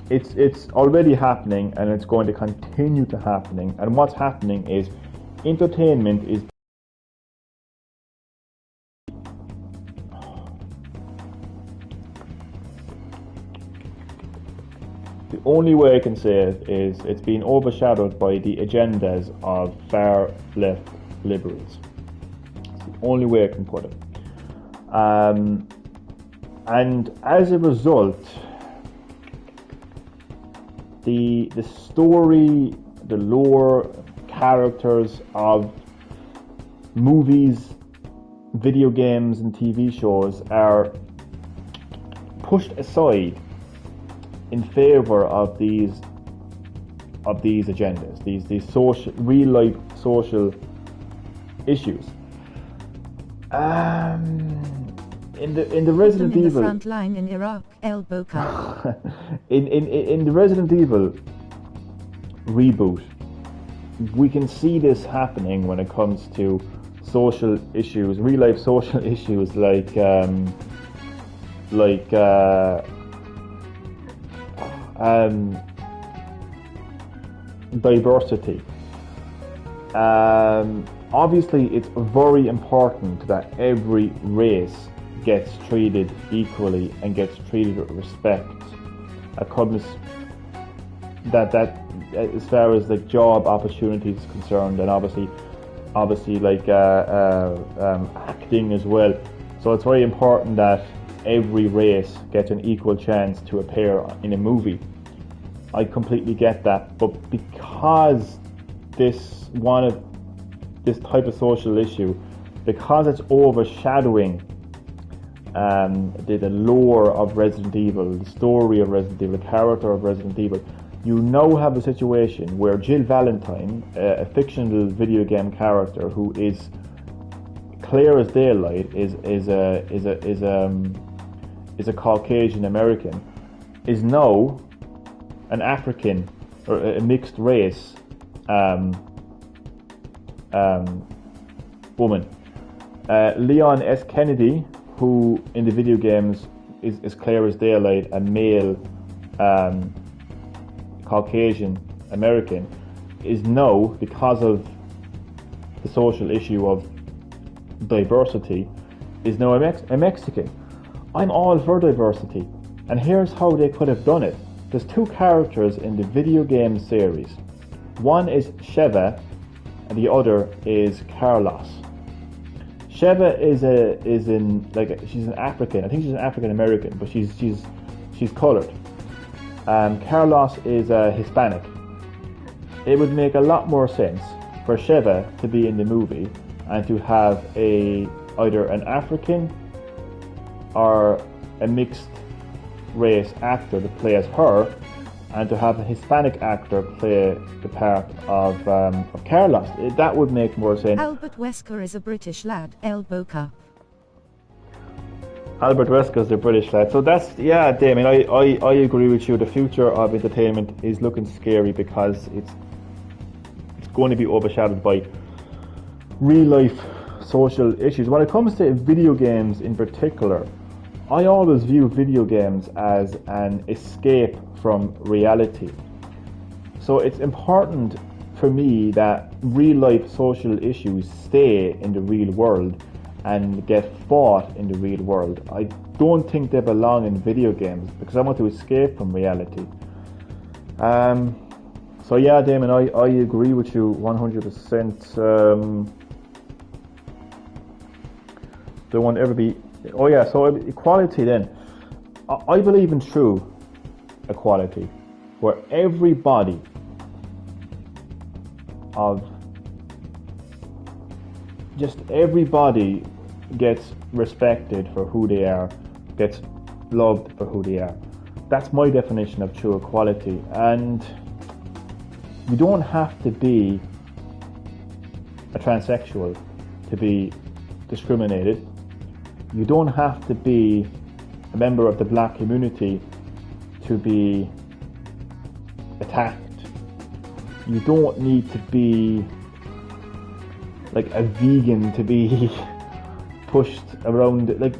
It's already happening, and it's going to continue to happening. And what's happening is entertainment is the only way I can say it is it's been overshadowed by the agendas of far left liberals. It's the only way I can put it. And as a result, the story, the lore, characters of movies, video games and TV shows are pushed aside in favor of these agendas, these social, real life social issues. In the Resident in Evil, the front line in Iraq, Elbow Cup. in the Resident Evil reboot, we can see this happening when it comes to social issues, real life social issues like diversity. Obviously, it's very important that every race gets treated equally and gets treated with respect. It comes that as far as like job opportunities is concerned, and obviously like acting as well. So it's very important that every race gets an equal chance to appear in a movie. I completely get that, but because this type of social issue, because it's overshadowing the lore of Resident Evil, the story of Resident Evil, the character of Resident Evil, you now have a situation where Jill Valentine, a fictional video game character who is clear as daylight, is a Caucasian American, is now an African or a mixed race woman. Leon S. Kennedy, who in the video games is clear as daylight, a male Caucasian American, is now, because of the social issue of diversity, is now a Mexican. I'm all for diversity, and here's how they could have done it. There's two characters in the video game series. One is Sheva, and the other is Carlos. Sheva she's an African. I think she's an African American, but she's colored. Carlos is Hispanic. It would make a lot more sense for Sheva to be in the movie and to have either an African or a mixed race actor to play as her, and to have a Hispanic actor play the part of Carlos. That would make more sense. Albert Wesker is a British lad, El Boca. Albert Wesker is a British lad. So that's, yeah, Damien, I agree with you. The future of entertainment is looking scary because it's going to be overshadowed by real life social issues. When it comes to video games in particular, I always view video games as an escape from reality. So it's important for me that real life social issues stay in the real world and get fought in the real world. I don't think they belong in video games because I want to escape from reality. So yeah, Damon, I agree with you 100%. There won't ever be... Oh yeah, so equality then. I believe in true equality, where everybody gets respected for who they are, gets loved for who they are. That's my definition of true equality. And you don't have to be a transsexual to be discriminated. You don't have to be a member of the black community to be attacked. You don't need to be like a vegan to be pushed around. Like,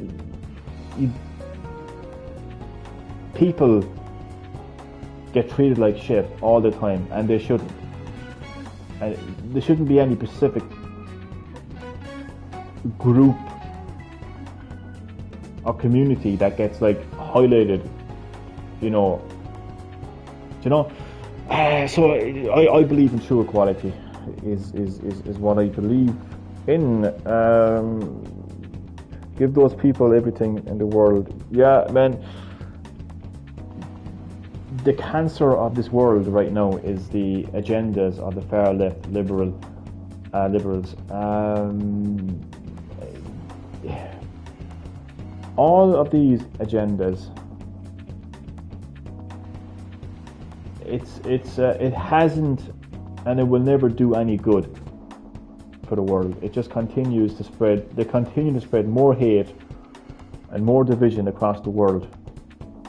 people get treated like shit all the time, and they shouldn't. And there shouldn't be any specific group or community that gets like highlighted, so I believe in true equality is what I believe in. Give those people everything in the world. Yeah, man, the cancer of this world right now is the agendas of the far left liberals. All of these agendas, it hasn't and it will never do any good for the world. It just continues to spread. They continue to spread more hate and more division across the world,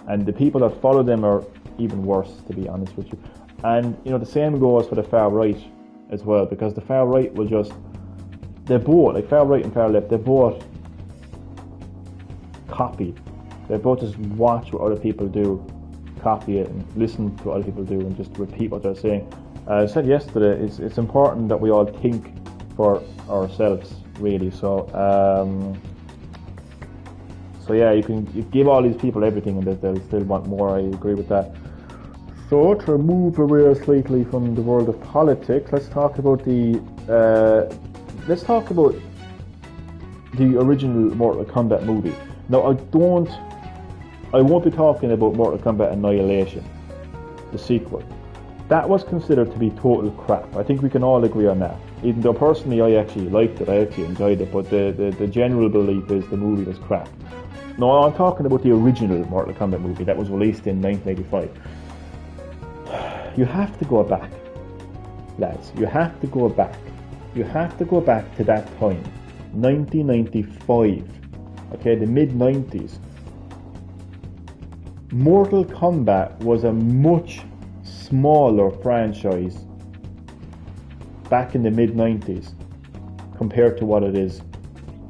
and the people that follow them are even worse, to be honest with you. And the same goes for the far right as well, because the far right will they're both, like far right and far left, they're both copy. They both just watch what other people do, copy it, and listen to what other people do, and just repeat what they're saying. I said yesterday, it's important that we all think for ourselves, really. So yeah, you give all these people everything, and they'll still want more. I agree with that. So to move away slightly from the world of politics, let's talk about the original Mortal Kombat movie. Now, I won't be talking about Mortal Kombat Annihilation, the sequel. That was considered to be total crap. I think we can all agree on that. Even though personally I actually liked it, I actually enjoyed it, but the general belief is the movie was crap. No, I'm talking about the original Mortal Kombat movie that was released in 1985. You have to go back, lads. You have to go back. You have to go back to that time, 1995. Okay, the mid-90s. Mortal Kombat was a much smaller franchise back in the mid-90s compared to what it is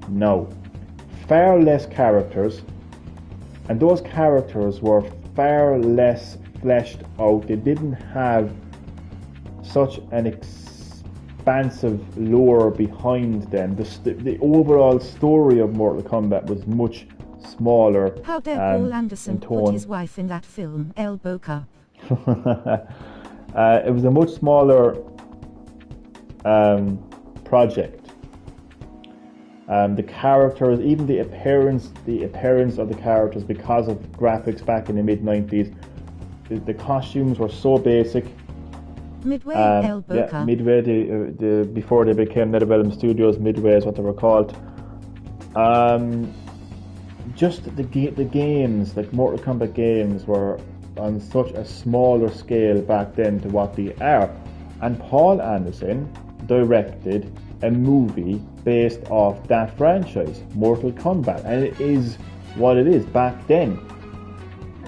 now. Far less characters, and those characters were far less fleshed out. They didn't have such an expansive lore behind them. The overall story of Mortal Kombat was much smaller. How dare Paul Anderson put his wife in that film, El Boca? It was a much smaller project. The characters, even the appearance of the characters, because of graphics back in the mid-90s, the costumes were so basic. Midway, El Boca. Yeah, Midway, before they became NetherRealm Studios, Midway is what they were called. Just the games, like Mortal Kombat games, were on such a smaller scale back then to what they are. And Paul Anderson directed a movie based off that franchise, Mortal Kombat, and it is what it is back then.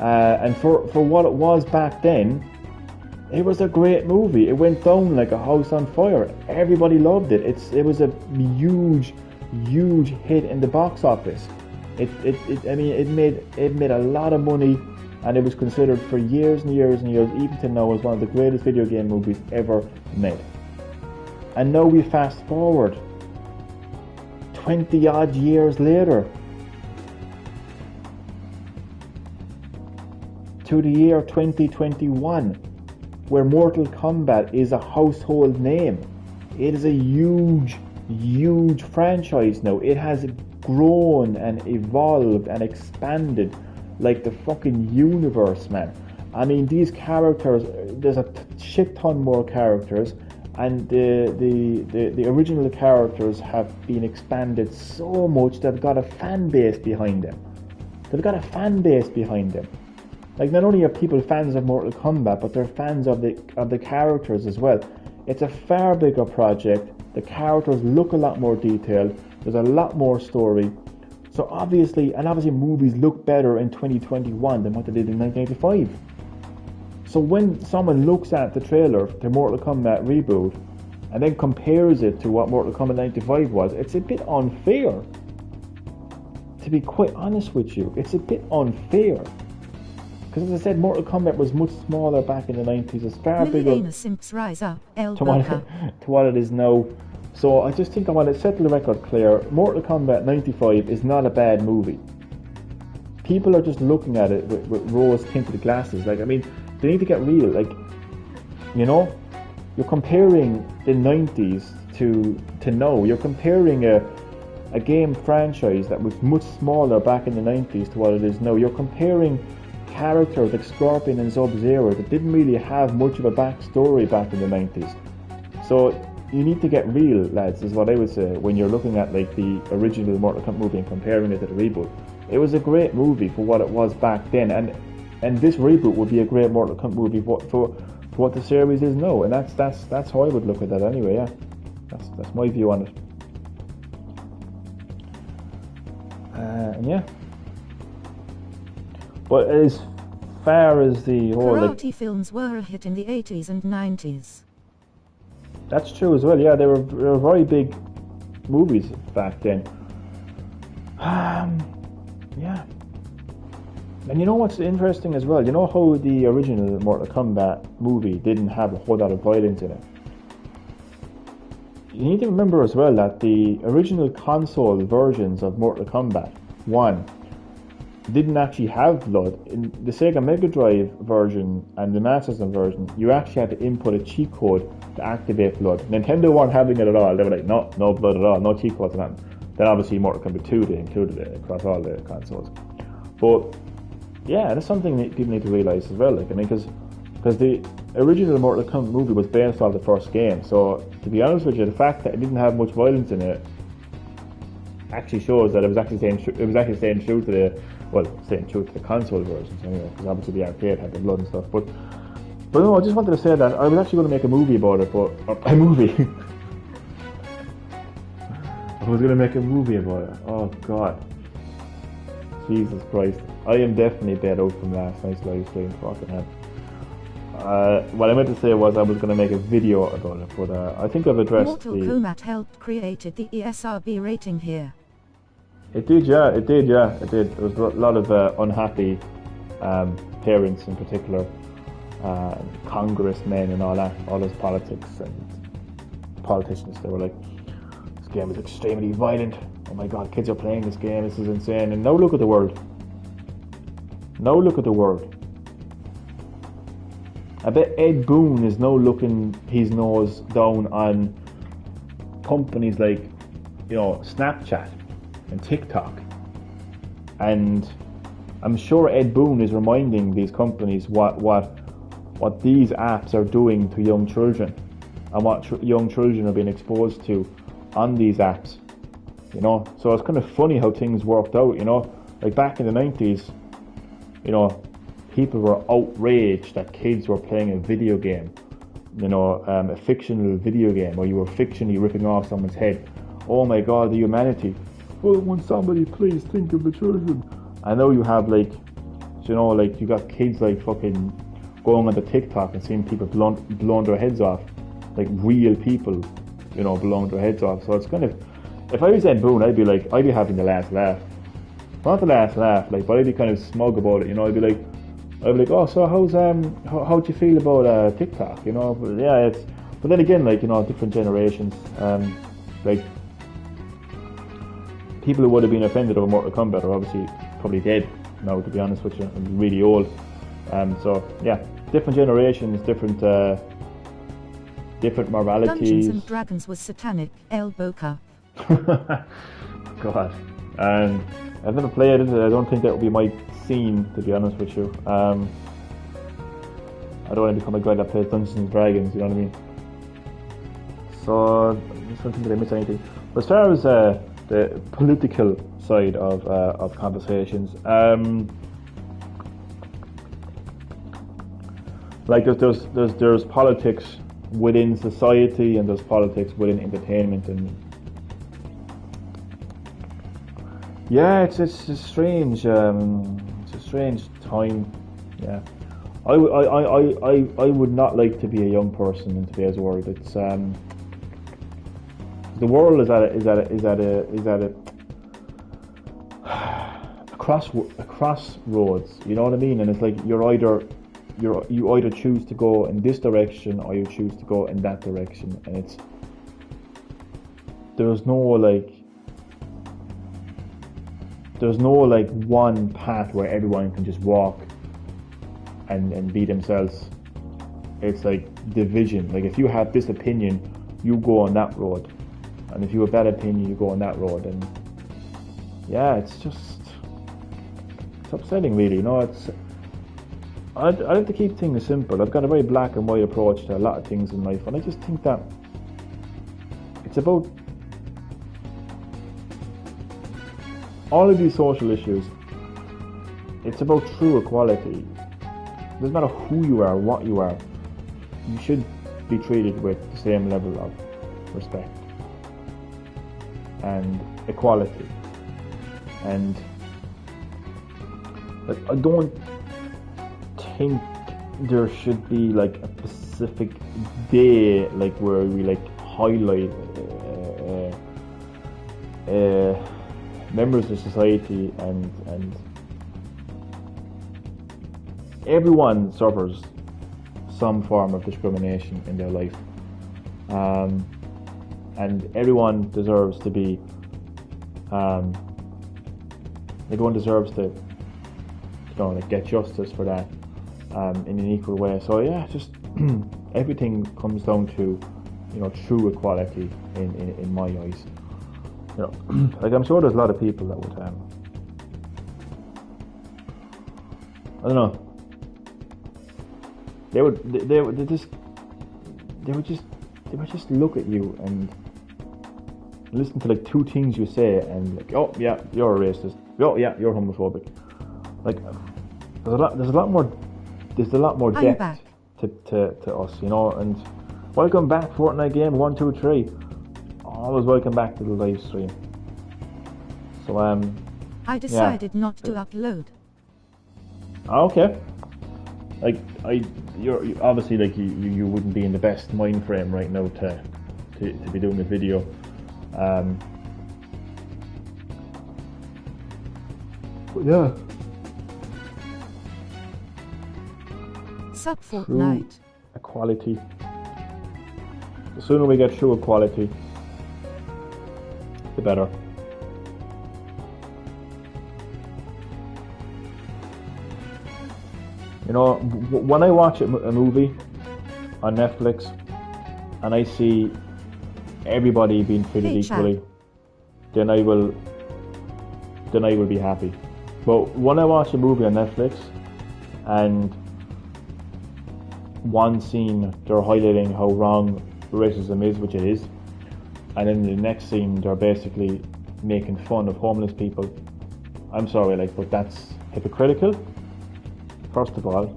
And for what it was back then, it was a great movie. It went down like a house on fire. Everybody loved it. It was a huge hit in the box office. It made a lot of money, and it was considered for years and years and years, even to now, as one of the greatest video game movies ever made. And now we fast forward 20 odd years later to the year 2021, where Mortal Kombat is a household name. It is a huge franchise now. It has grown and evolved and expanded like the fucking universe, man. I mean, these characters, there's a shit ton more characters, and the original characters have been expanded so much they've got a fan base behind them. Like, not only are people fans of Mortal Kombat, but they're fans of the characters as well. It's a far bigger project. The characters look a lot more detailed. There's a lot more story. So obviously movies look better in 2021 than what they did in 1985. So when someone looks at the trailer to Mortal Kombat Reboot and then compares it to what Mortal Kombat 95 was, it's a bit unfair. To be quite honest with you, it's a bit unfair. Because as I said, Mortal Kombat was much smaller back in the 90s. It's far bigger Simps rise up, El to Boca. what it is now. So I just think I want to set the record clear. Mortal Kombat 95 is not a bad movie. People are just looking at it with rose-tinted glasses. Like, I mean, they need to get real. Like, you know, you're comparing the 90s to now. You're comparing a game franchise that was much smaller back in the 90s to what it is now. You're comparing characters like Scorpion and Sub-Zero that didn't really have much of a backstory back in the 90s. So you need to get real, lads, is what I would say, when you're looking at like the original Mortal Kombat movie and comparing it to the reboot. It was a great movie for what it was back then, and this reboot would be a great Mortal Kombat movie for what the series is now, and that's how I would look at that anyway. Yeah, that's my view on it. And yeah, but as far as the whole Karate films were a hit in the 80s and 90s. That's true as well. Yeah, they were very big movies back then. Yeah. And you know what's interesting as well? You know how the original Mortal Kombat movie didn't have a whole lot of violence in it? You need to remember as well that the original console versions of Mortal Kombat 1 didn't actually have blood. In the Sega Mega Drive version and the Master System version, you actually had to input a cheat code to activate blood. Nintendo weren't having it at all. They were like, no blood at all, no cheat codes and that. Then obviously Mortal Kombat 2, they included it across all the consoles. But yeah, that's something that people need to realise as well. Like, I mean, because the original Mortal Kombat movie was based off the first game. So to be honest with you, the fact that it didn't have much violence in it actually shows that it was actually staying true to the console versions anyway. Because obviously the arcade had the blood and stuff. But no, I just wanted to say that I was actually going to make a movie about it, I was going to make a movie about it. Oh God. Jesus Christ. I am definitely dead out from last night's live stream. Fucking hell. What I meant to say was I was going to make a video about it, but I think I've addressed Mortal Kombat helped created the ESRB rating here. It did, yeah. There was a lot of unhappy parents in particular, congressmen and all that, all those politics and politicians. They were like, this game is extremely violent. Oh my God, kids are playing this game. This is insane. And now look at the world. I bet Ed Boon is now looking his nose down on companies like, you know, Snapchat and TikTok, and I'm sure Ed Boon is reminding these companies what these apps are doing to young children, and what young children are being exposed to on these apps. You know, so it's kind of funny how things worked out. You know, like back in the 90s, you know, people were outraged that kids were playing a video game, you know, a fictional video game, or you were fictionally ripping off someone's head. Oh my God, the humanity. Well, won't somebody please think of the children? I know you have like, you know, like you got kids like fucking going onto TikTok and seeing people blowing their heads off, like real people, you know, blowing their heads off. So it's kind of, if I was Ed Boon, I'd be having the last laugh. Not the last laugh, like, but I'd be kind of smug about it, you know. I'd be like, oh, so how do you feel about TikTok, you know? But yeah, but then again, like, you know, different generations, like people who would have been offended over Mortal Kombat are obviously probably dead now, to be honest with you, and really old. So yeah, different generations, different moralities. Dungeons and Dragons was satanic, El Boca. God, and I've never played it. I don't think that would be my scene, to be honest with you. I don't want to become a guy that plays Dungeons and Dragons, you know what I mean? So I just don't think that I miss anything. But as far as the political side of conversations, like there's politics within society, and there's politics within entertainment, and yeah, it's a strange time. Yeah, I would not like to be a young person in today's world. It's the world is at a crossroads. You know what I mean? And it's like you either choose to go in this direction, or you choose to go in that direction, and there's no one path where everyone can just walk and be themselves. It's like division. Like if you have this opinion, you go on that road, and if you have that opinion, you go on that road. And yeah, it's upsetting, really. You know, I like to keep things simple. I've got a very black and white approach to a lot of things in life, and I just think that it's about all of these social issues. It's about true equality. It doesn't matter who you are, what you are. You should be treated with the same level of respect and equality. And I don't think there should be like a specific day like where we like highlight members of society, and everyone suffers some form of discrimination in their life, and everyone deserves to be everyone deserves to, you know, like, get justice for that in an equal way. So yeah, just everything comes down to, you know, true equality in my eyes. You know, like I'm sure there's a lot of people that would I don't know, they would just look at you and listen to like two things you say, and like, oh yeah, you're a racist, oh yeah, you're homophobic. Like there's a lot more depth to us, you know. And welcome back, Fortnite game 123. Always welcome back to the live stream. So I decided not to upload. Okay. Like you're obviously like you wouldn't be in the best mind frame right now to be doing a video. But yeah. Sup Fortnite. True equality. The sooner we get true equality, the better. You know, when I watch a movie on Netflix and I see everybody being treated Hey, Chad. equally, then I will be happy. But when I watch a movie on Netflix and one scene they're highlighting how wrong racism is, which it is, and then the next scene they're basically making fun of homeless people, I'm sorry, like, but that's hypocritical, first of all,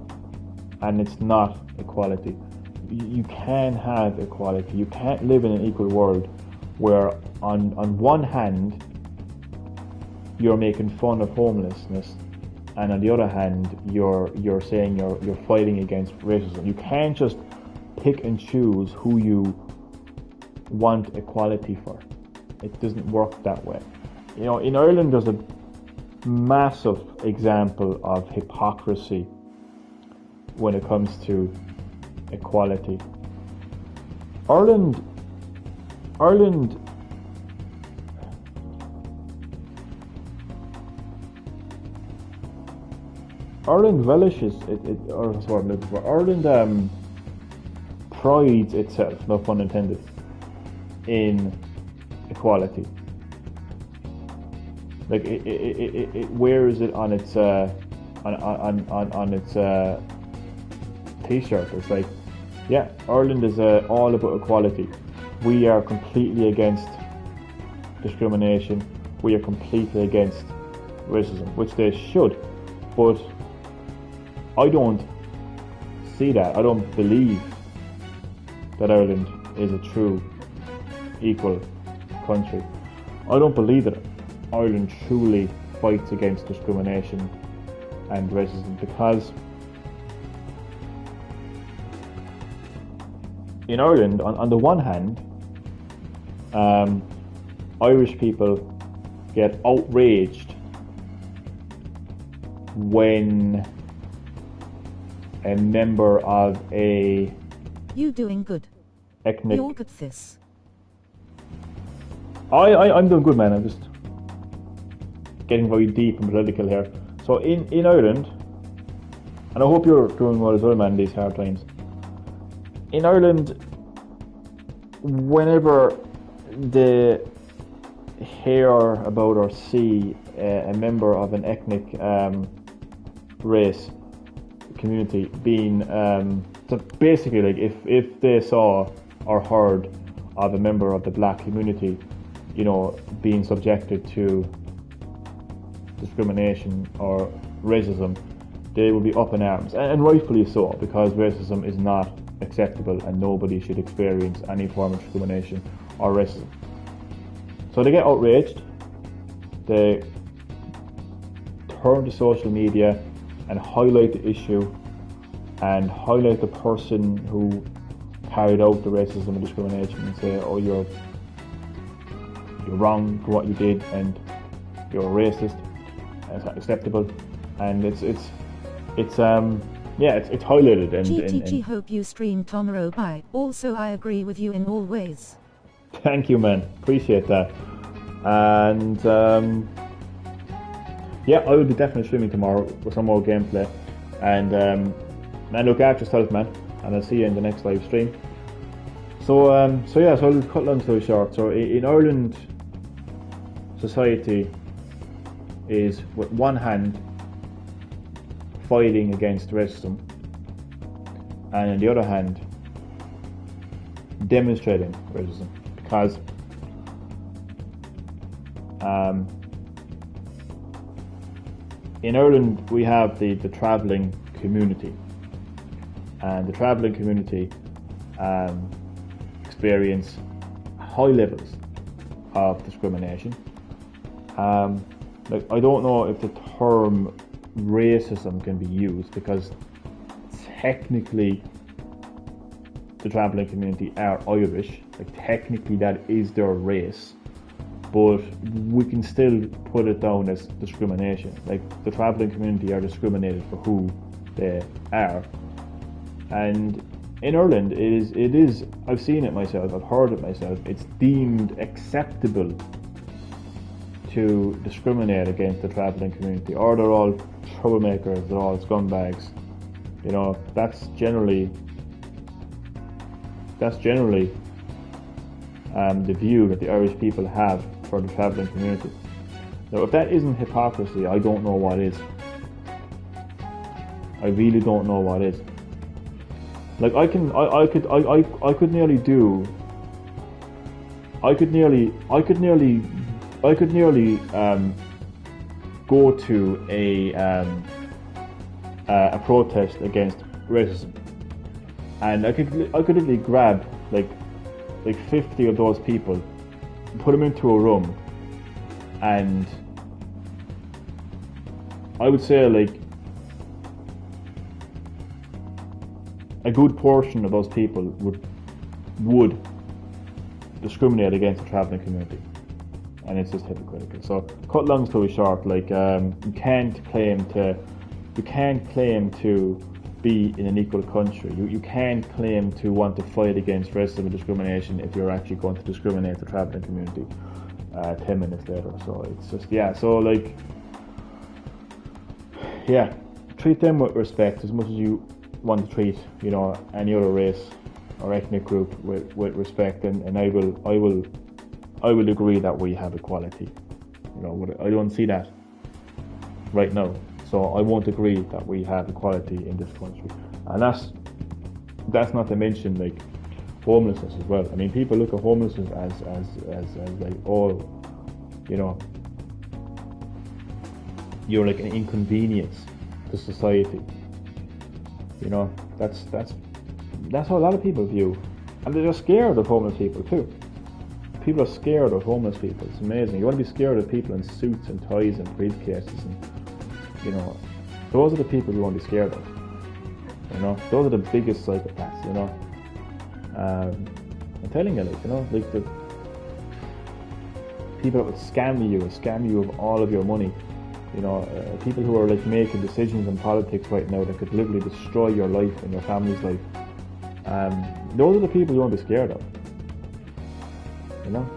and it's not equality. You can have equality. You can't live in an equal world where on one hand you're making fun of homelessness, and on the other hand you're saying you're fighting against racism. You can't just pick and choose who you want equality for. It doesn't work that way. You know, in Ireland there's a massive example of hypocrisy when it comes to equality. Ireland relishes it, or that's what I'm looking for. Ireland prides itself, no pun intended, in equality. Like it wears it on its on its t-shirt. It's like, yeah, Ireland is all about equality. We are completely against discrimination. We are completely against racism, which they should. But I don't see that. I don't believe that Ireland is a true equal country. I don't believe that Ireland truly fights against discrimination and racism, because in Ireland, on the one hand, Irish people get outraged when a member of a You doing good. ethnic... You're good this. I'm doing good, man. I'm just getting very deep and political here. So in Ireland, and I hope you're doing well as well, man, these hard times. In Ireland, whenever they hear about or see a member of an ethnic race community being so basically, like, if they saw or heard of a member of the black community, you know, being subjected to discrimination or racism, they will be up in arms, and rightfully so, because racism is not acceptable and nobody should experience any form of discrimination or racism. So they get outraged, they turn to social media and highlight the issue and highlight the person who carried out the racism and discrimination and say, oh, you're wrong for what you did and you're a racist and it's not acceptable. And it's highlighted and GTG, hope you stream tomorrow. Bye. Also, I agree with you in all ways. Thank you, man. Appreciate that. And yeah, I will be definitely streaming tomorrow with some more gameplay. And man, look after yourself, man. And I'll see you in the next live stream. So I'll cut long story short. So in Ireland, society is with one hand fighting against racism, and on the other hand demonstrating racism, because in Ireland we have the travelling community, and the travelling community experience high levels of discrimination. Like, I don't know if the term racism can be used, because technically the travelling community are Irish, like technically that is their race, but we can still put it down as discrimination. Like, the travelling community are discriminated for who they are. And in Ireland it is I've seen it myself, I've heard it myself, it's deemed acceptable to discriminate against the travelling community, or they're all troublemakers, they're all scumbags. You know, that's generally the view that the Irish people have for the travelling community. Now, if that isn't hypocrisy, I don't know what is. I really don't know what is. Like I could nearly go to a protest against racism, and I could literally grab like 50 of those people, put them into a room, and I would say like a good portion of those people would discriminate against the travelling community, and it's just hypocritical. So, cut long story short, like you can't claim to be in an equal country. You can't claim to want to fight against racism and discrimination if you're actually going to discriminate the travelling community 10 minutes later. So it's just treat them with respect as much as you want to treat, you know, any other race or ethnic group with respect, and I will agree that we have equality. You know, I don't see that right now, so I won't agree that we have equality in this country. And that's not to mention like homelessness as well. I mean, people look at homelessness as like, oh, you know, you're like an inconvenience to society. You know, that's how a lot of people view, and they're just scared of homeless people too. People are scared of homeless people. It's amazing. You want to be scared of people in suits and ties and briefcases, and you know, those are the people you want to be scared of. You know, those are the biggest psychopaths. You know, I'm telling you, like, you know, like the people that would scam you of all of your money. You know, people who are like making decisions in politics right now that could literally destroy your life and your family's life. Those are the people you want to be scared of. You know,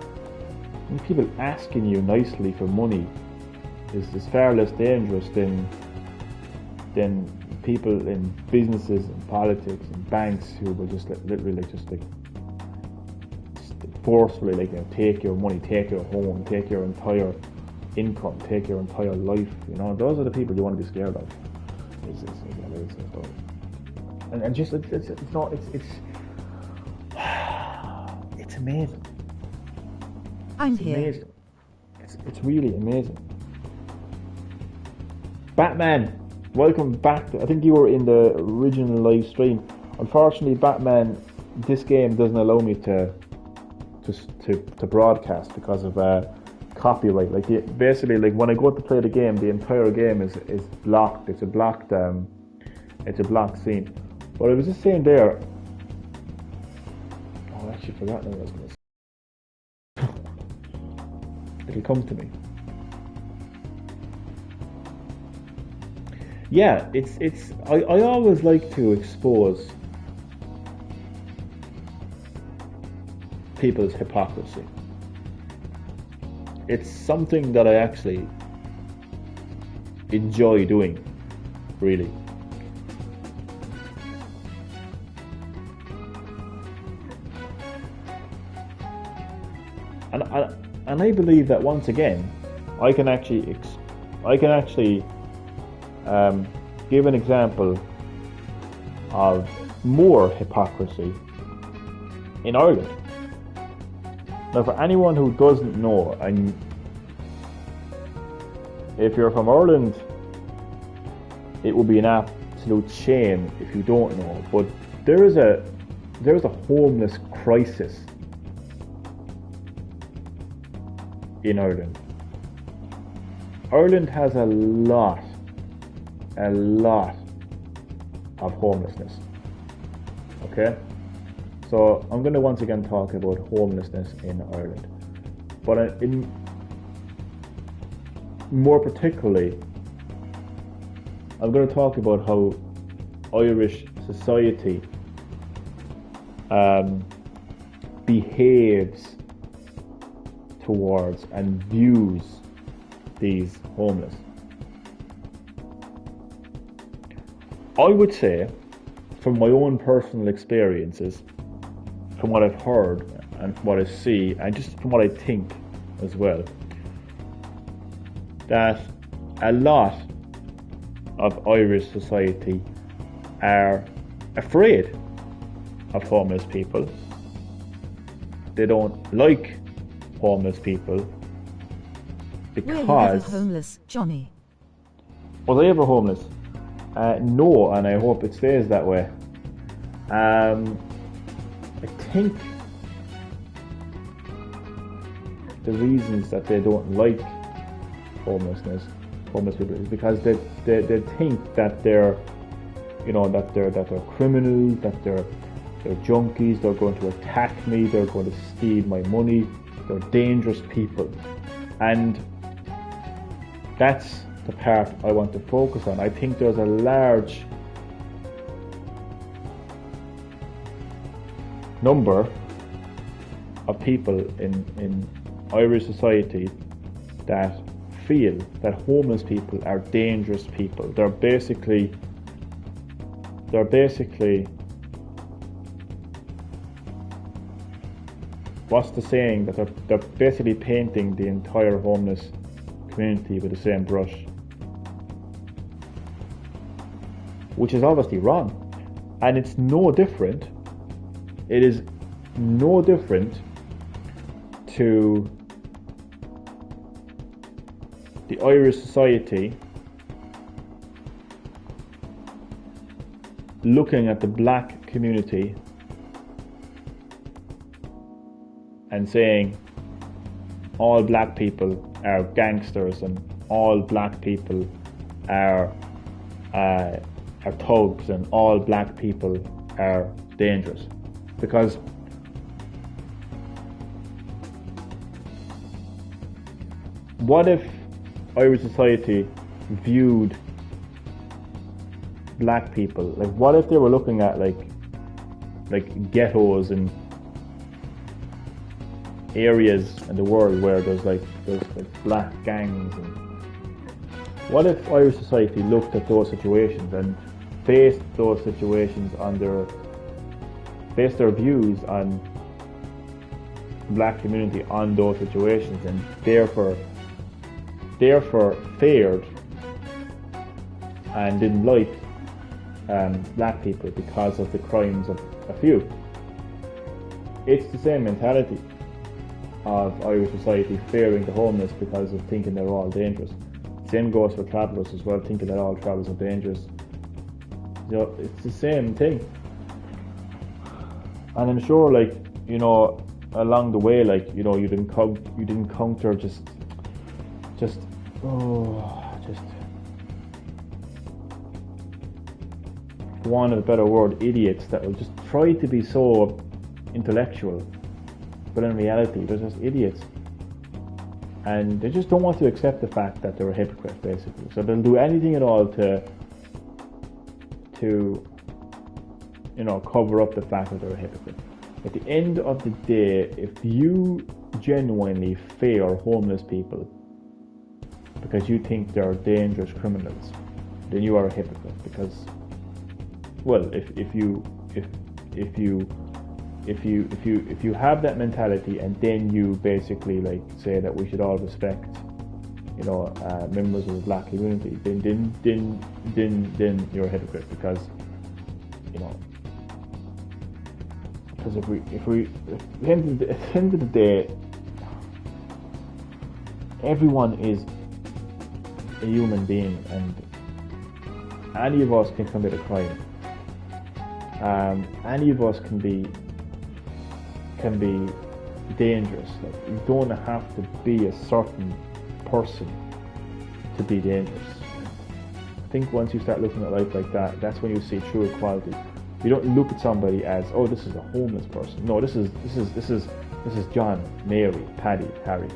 and people asking you nicely for money is far less dangerous than people in businesses and politics and banks who will just literally forcefully, like, you know, take your money, take your home, take your entire income, take your entire life. You know, those are the people you want to be scared of. And just it's amazing. I'm It's here. amazing. It's really amazing. Batman, welcome back. I think you were in the original live stream. Unfortunately, Batman, this game doesn't allow me to broadcast because of copyright. Like, basically, like when I go to play the game, the entire game is blocked. It's a blocked scene. But I was just saying there. Oh, I actually forgot what I was going to say. It'll come to me. Yeah, it's. I always like to expose people's hypocrisy. It's something that I actually enjoy doing, really. And I believe that once again, I can actually give an example of more hypocrisy in Ireland. Now, for anyone who doesn't know, and if you're from Ireland, it would be an absolute shame if you don't know. But there is a homeless crisis in Ireland. Ireland has a lot of homelessness. Okay? So I'm going to once again talk about homelessness in Ireland. But more particularly, I'm going to talk about how Irish society behaves towards and views these homeless. I would say, from my own personal experiences, from what I've heard and from what I see, and just from what I think as well, that a lot of Irish society are afraid of homeless people. They don't like homeless people Were you ever because... homeless, Johnny? Was I ever homeless? No, and I hope it stays that way. I think the reasons that they don't like homeless people is because they think that they're, you know, that they're criminals, that they're junkies, they're going to attack me, they're going to steal my money, they're dangerous people. And that's the part I want to focus on. I think there's a large number of people in Irish society that feel that homeless people are dangerous people. They're basically what's the saying, that they're basically painting the entire homeless community with the same brush, which is obviously wrong. And it's no different, it is no different to the Irish society looking at the black community and saying all black people are gangsters and all black people are thugs and all black people are dangerous. Because what if Irish society viewed black people, like what if they were looking at like ghettos and areas in the world where there's like black gangs, and what if Irish society looked at those situations and based those situations on based their views on the black community on those situations, and therefore feared and didn't like black people because of the crimes of a few. It's the same mentality of Irish society fearing the homeless because of thinking they're all dangerous. Same goes for travellers as well, thinking that all travellers are dangerous. You know, it's the same thing. And I'm sure, like, you know, along the way, like, you know, you'd encounter just for want of a better word, idiots that will just try to be so intellectual, but in reality they're just idiots, and they just don't want to accept the fact that they're a hypocrite, basically. So they'll do anything at all to you know, cover up the fact that they're a hypocrite. At the end of the day, if you genuinely fear homeless people because you think they're dangerous criminals, then you are a hypocrite. Because, well, if you have that mentality and then you basically like say that we should all respect, you know, members of the black community, then you're a hypocrite. Because, you know, because if we at the end of the day, everyone is a human being, and any of us can commit a crime. Any of us can be dangerous. Like, you don't have to be a certain person to be dangerous. I think once you start looking at life like that, that's when you see true equality. You don't look at somebody as, oh, this is a homeless person. No, this is John, Mary, Paddy, Harry.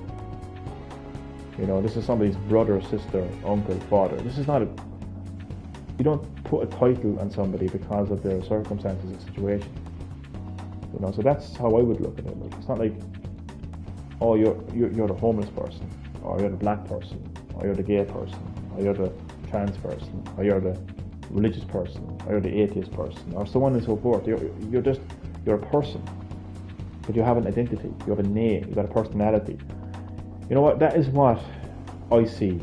You know, this is somebody's brother, sister, uncle, father. This is not a... You don't put a title on somebody because of their circumstances or situation. You know, so that's how I would look at it. Like, it's not like, oh, you're the homeless person, or you're the black person, or you're the gay person, or you're the trans person, or you're the religious person, or you're the atheist person, or so on and so forth. You're a person. but you have an identity, you have a name, you got a personality. You know what? That is what I see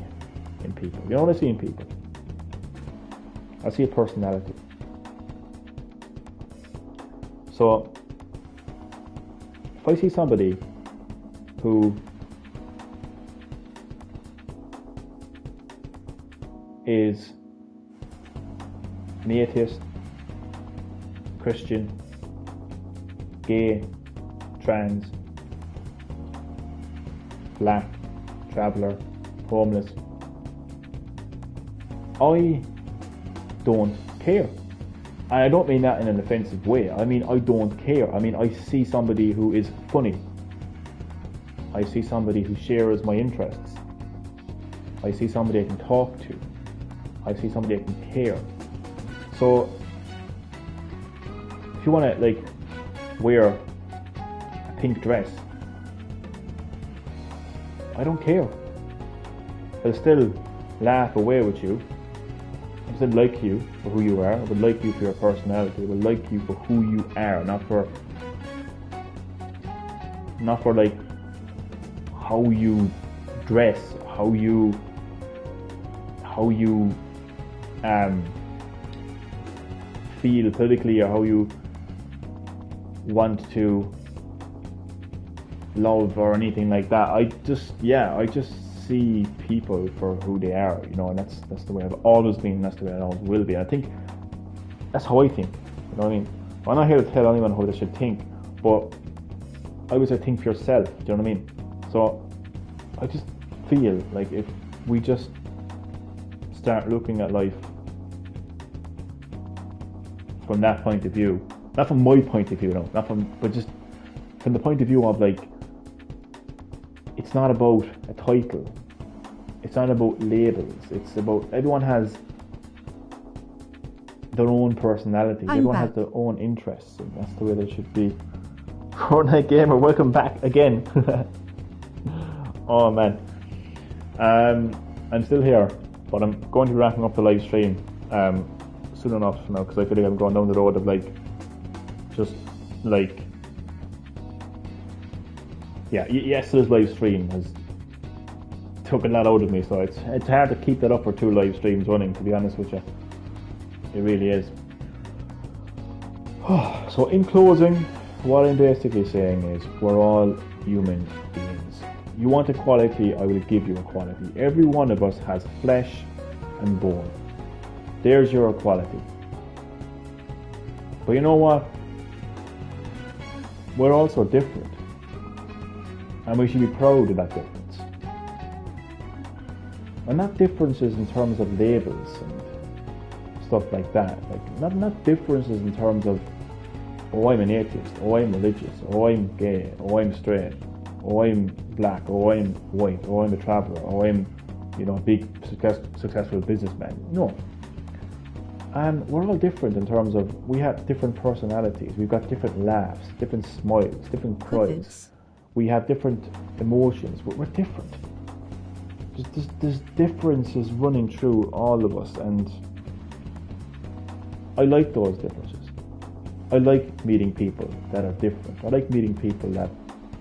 in people. You know what I see in people? I see a personality. So, if I see somebody who is an atheist, Christian, gay, trans, black, traveller, homeless, I don't care. And I don't mean that in an offensive way. I mean, I don't care. I mean, I see somebody who is funny. I see somebody who shares my interests. I see somebody I can talk to. I see somebody I can care. So, if you want to like wear a pink dress, I don't care. I'll still laugh away with you. I still like you for who you are. I would like you for your personality. I would like you for who you are, not for like how you dress, how you feel politically, or how you want to love or anything like that. I just see people for who they are, you know, and that's the way I've always been, and that's the way I always will be. I think that's how I think, you know what I mean? I'm not here to tell anyone how they should think, but I always say think for yourself, do you know what I mean? So I just feel like if we just start looking at life from that point of view, not from my point of view, no, but just from the point of view of like, it's not about a title, it's not about labels, it's about everyone has their own personality, everyone has their own interests, and that's the way they should be. Fortnite Gamer, welcome back again. Oh man, I'm still here, but I'm going to be wrapping up the live stream soon enough now, because I feel like I'm going down the road of like, just like, yeah, yesterday's live stream has took a lot out of me, so it's hard to keep that up for 2 live streams running, to be honest with you. It really is. So in closing, what I'm basically saying is we're all human beings. You want equality, I will give you equality. Every one of us has flesh and bone. There's your equality. But you know what? We're also different. And we should be proud of that difference. And not differences in terms of labels and stuff like that. Like not differences in terms of, oh, I'm an atheist, oh, I'm religious, oh, I'm gay, oh, I'm straight, oh, I'm black, oh, I'm white, oh, I'm a traveller, oh, I'm, you know, a big successful businessman. No. And we're all different in terms of, we have different personalities, we've got different laughs, different smiles, different cries. We have different emotions, but we're different. There's differences running through all of us, and I like those differences. I like meeting people that are different. I like meeting people that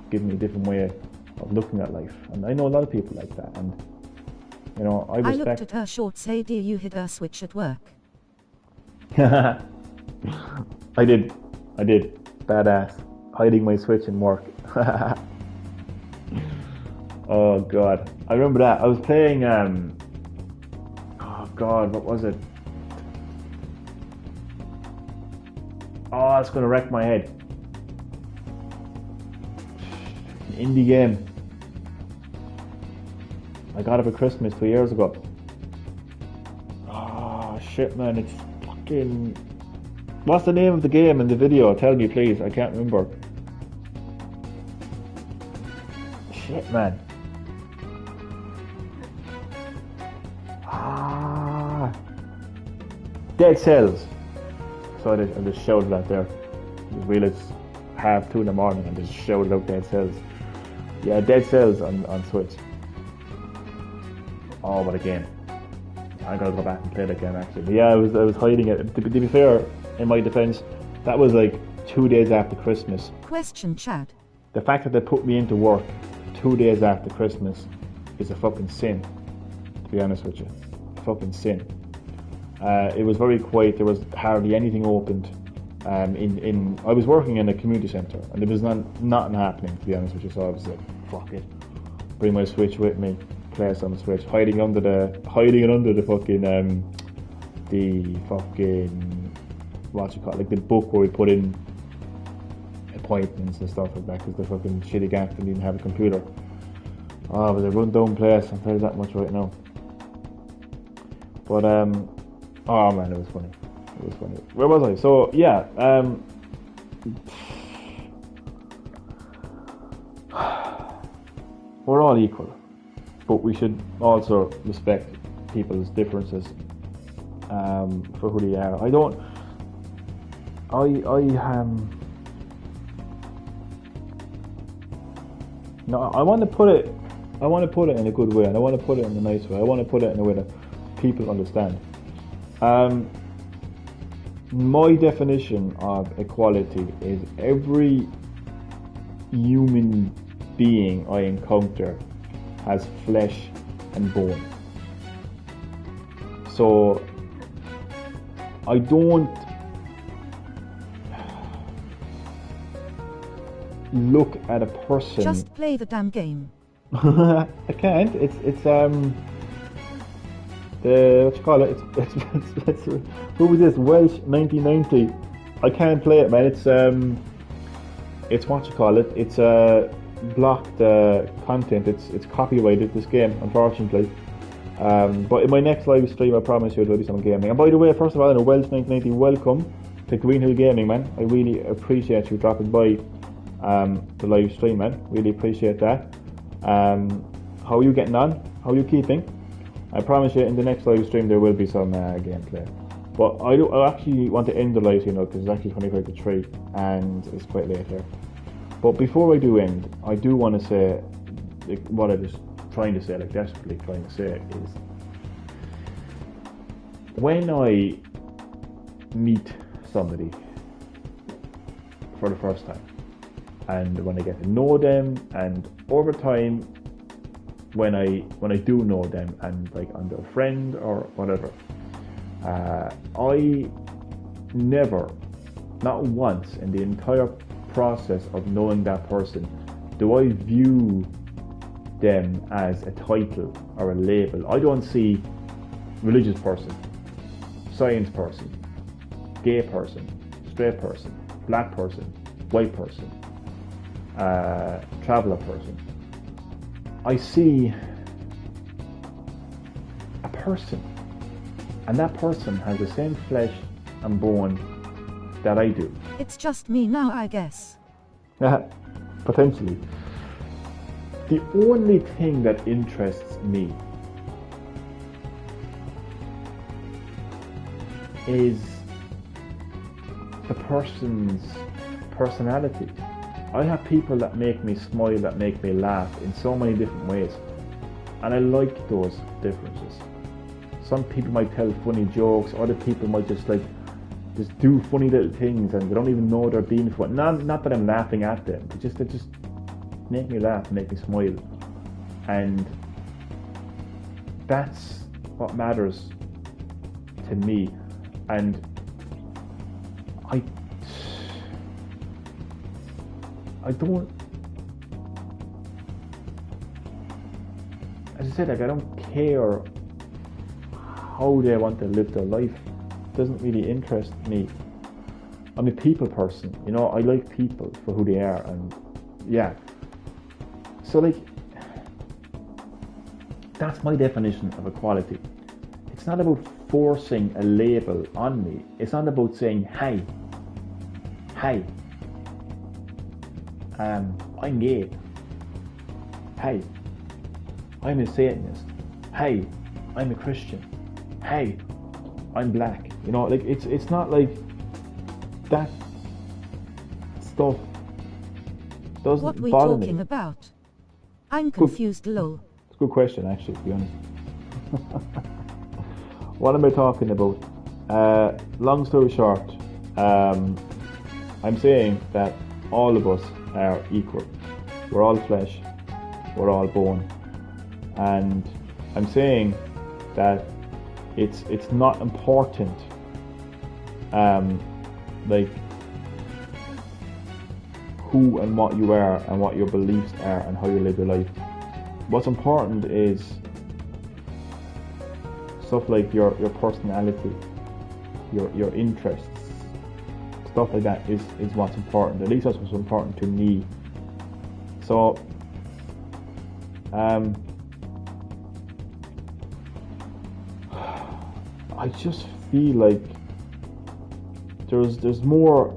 give me a different way of looking at life. And I know a lot of people like that, and you know, I respect... I looked at her short, say, dear, you hit her switch at work. I did. Badass. Hiding my switch in work. Oh god, I remember that. I was playing oh god, what was it? Oh, it's gonna wreck my head. An indie game. I got it for Christmas 2 years ago. Oh shit, man, it's fucking... What's the name of the game in the video? Tell me please, I can't remember. Shit, man. Dead Cells. So I just shouted that there. I realised it's 1:30 in the morning and just shouted out Dead Cells. Yeah, Dead Cells on Switch. Oh, what a game. I gotta go back and play that game actually. But yeah, I was hiding it. To be fair, in my defence, that was like 2 days after Christmas. Question Chad. The fact that they put me into work 2 days after Christmas is a fucking sin, to be honest with you. Fucking sin. It was very quiet. There was hardly anything opened. I was working in a community centre, and there was nothing happening, to be honest with you. So I was like, fuck it, bring my Switch with me, play us on the Switch, hiding it under the fucking the fucking what you call it, like the book where we put in appointments and stuff like that, because the fucking shitty gang didn't have a computer. Oh, it was a run-down place, I'll tell you that much right now. But oh man, it was funny. It was funny. Where was I? So yeah, we're all equal, but we should also respect people's differences for who they are. No, I want to put it in a good way, and I want to put it in a nice way. I want to put it in a way that people understand. My definition of equality is every human being I encounter has flesh and bone. So I don't look at a person. Just play the damn game. I can't. It's the what you call it? It's who was this? Welsh 1990. I can't play it, man. It's what you call it? It's blocked content. It's copyrighted, this game, unfortunately. But in my next live stream, I promise you, there'll be some gaming. And by the way, first of all, in a Welsh 1990, welcome to Green Hill Gaming, man. I really appreciate you dropping by the live stream, man. Really appreciate that. How are you getting on? How are you keeping? I promise you, in the next live stream there will be some gameplay. But I actually want to end the live stream now, because it's actually 25 to 3 and it's quite late here. But before I do end, I do want to say, like, what I was trying to say, like desperately trying to say, is when I meet somebody for the first time, and when I get to know them, and over time, when I do know them, and like I'm their friend or whatever, I never, not once in the entire process of knowing that person, do I view them as a title or a label. I don't see religious person, science person, gay person, straight person, black person, white person, traveller person. I see a person, and that person has the same flesh and bone that I do. It's just me now, I guess. Potentially. The only thing that interests me is the person's personality. I have people that make me smile, that make me laugh in so many different ways, and I like those differences. Some people might tell funny jokes, other people might just do funny little things and they don't even know they're being funny. Not that I'm laughing at them, but they just make me laugh, make me smile, and that's what matters to me. And I don't, as I said, I don't care how they want to live their life. It doesn't really interest me. I'm a people person, I like people for who they are, and yeah. So that's my definition of equality. It's not about forcing a label on me. It's not about saying, hey, I'm gay. Hey, I'm a Satanist. Hey, I'm a Christian. Hey, I'm black. It's not like that stuff doesn't What we bother talking me. about? I'm confused, lol. It's a good question, actually, to be honest. What am I talking about? Long story short, I'm saying that all of us are equal. We're all flesh, we're all bone. And I'm saying that it's not important like who and what you are and what your beliefs are and how you live your life. What's important is stuff like your personality, your interests, stuff like that is what's important. At least that's what's important to me. So I just feel like there's more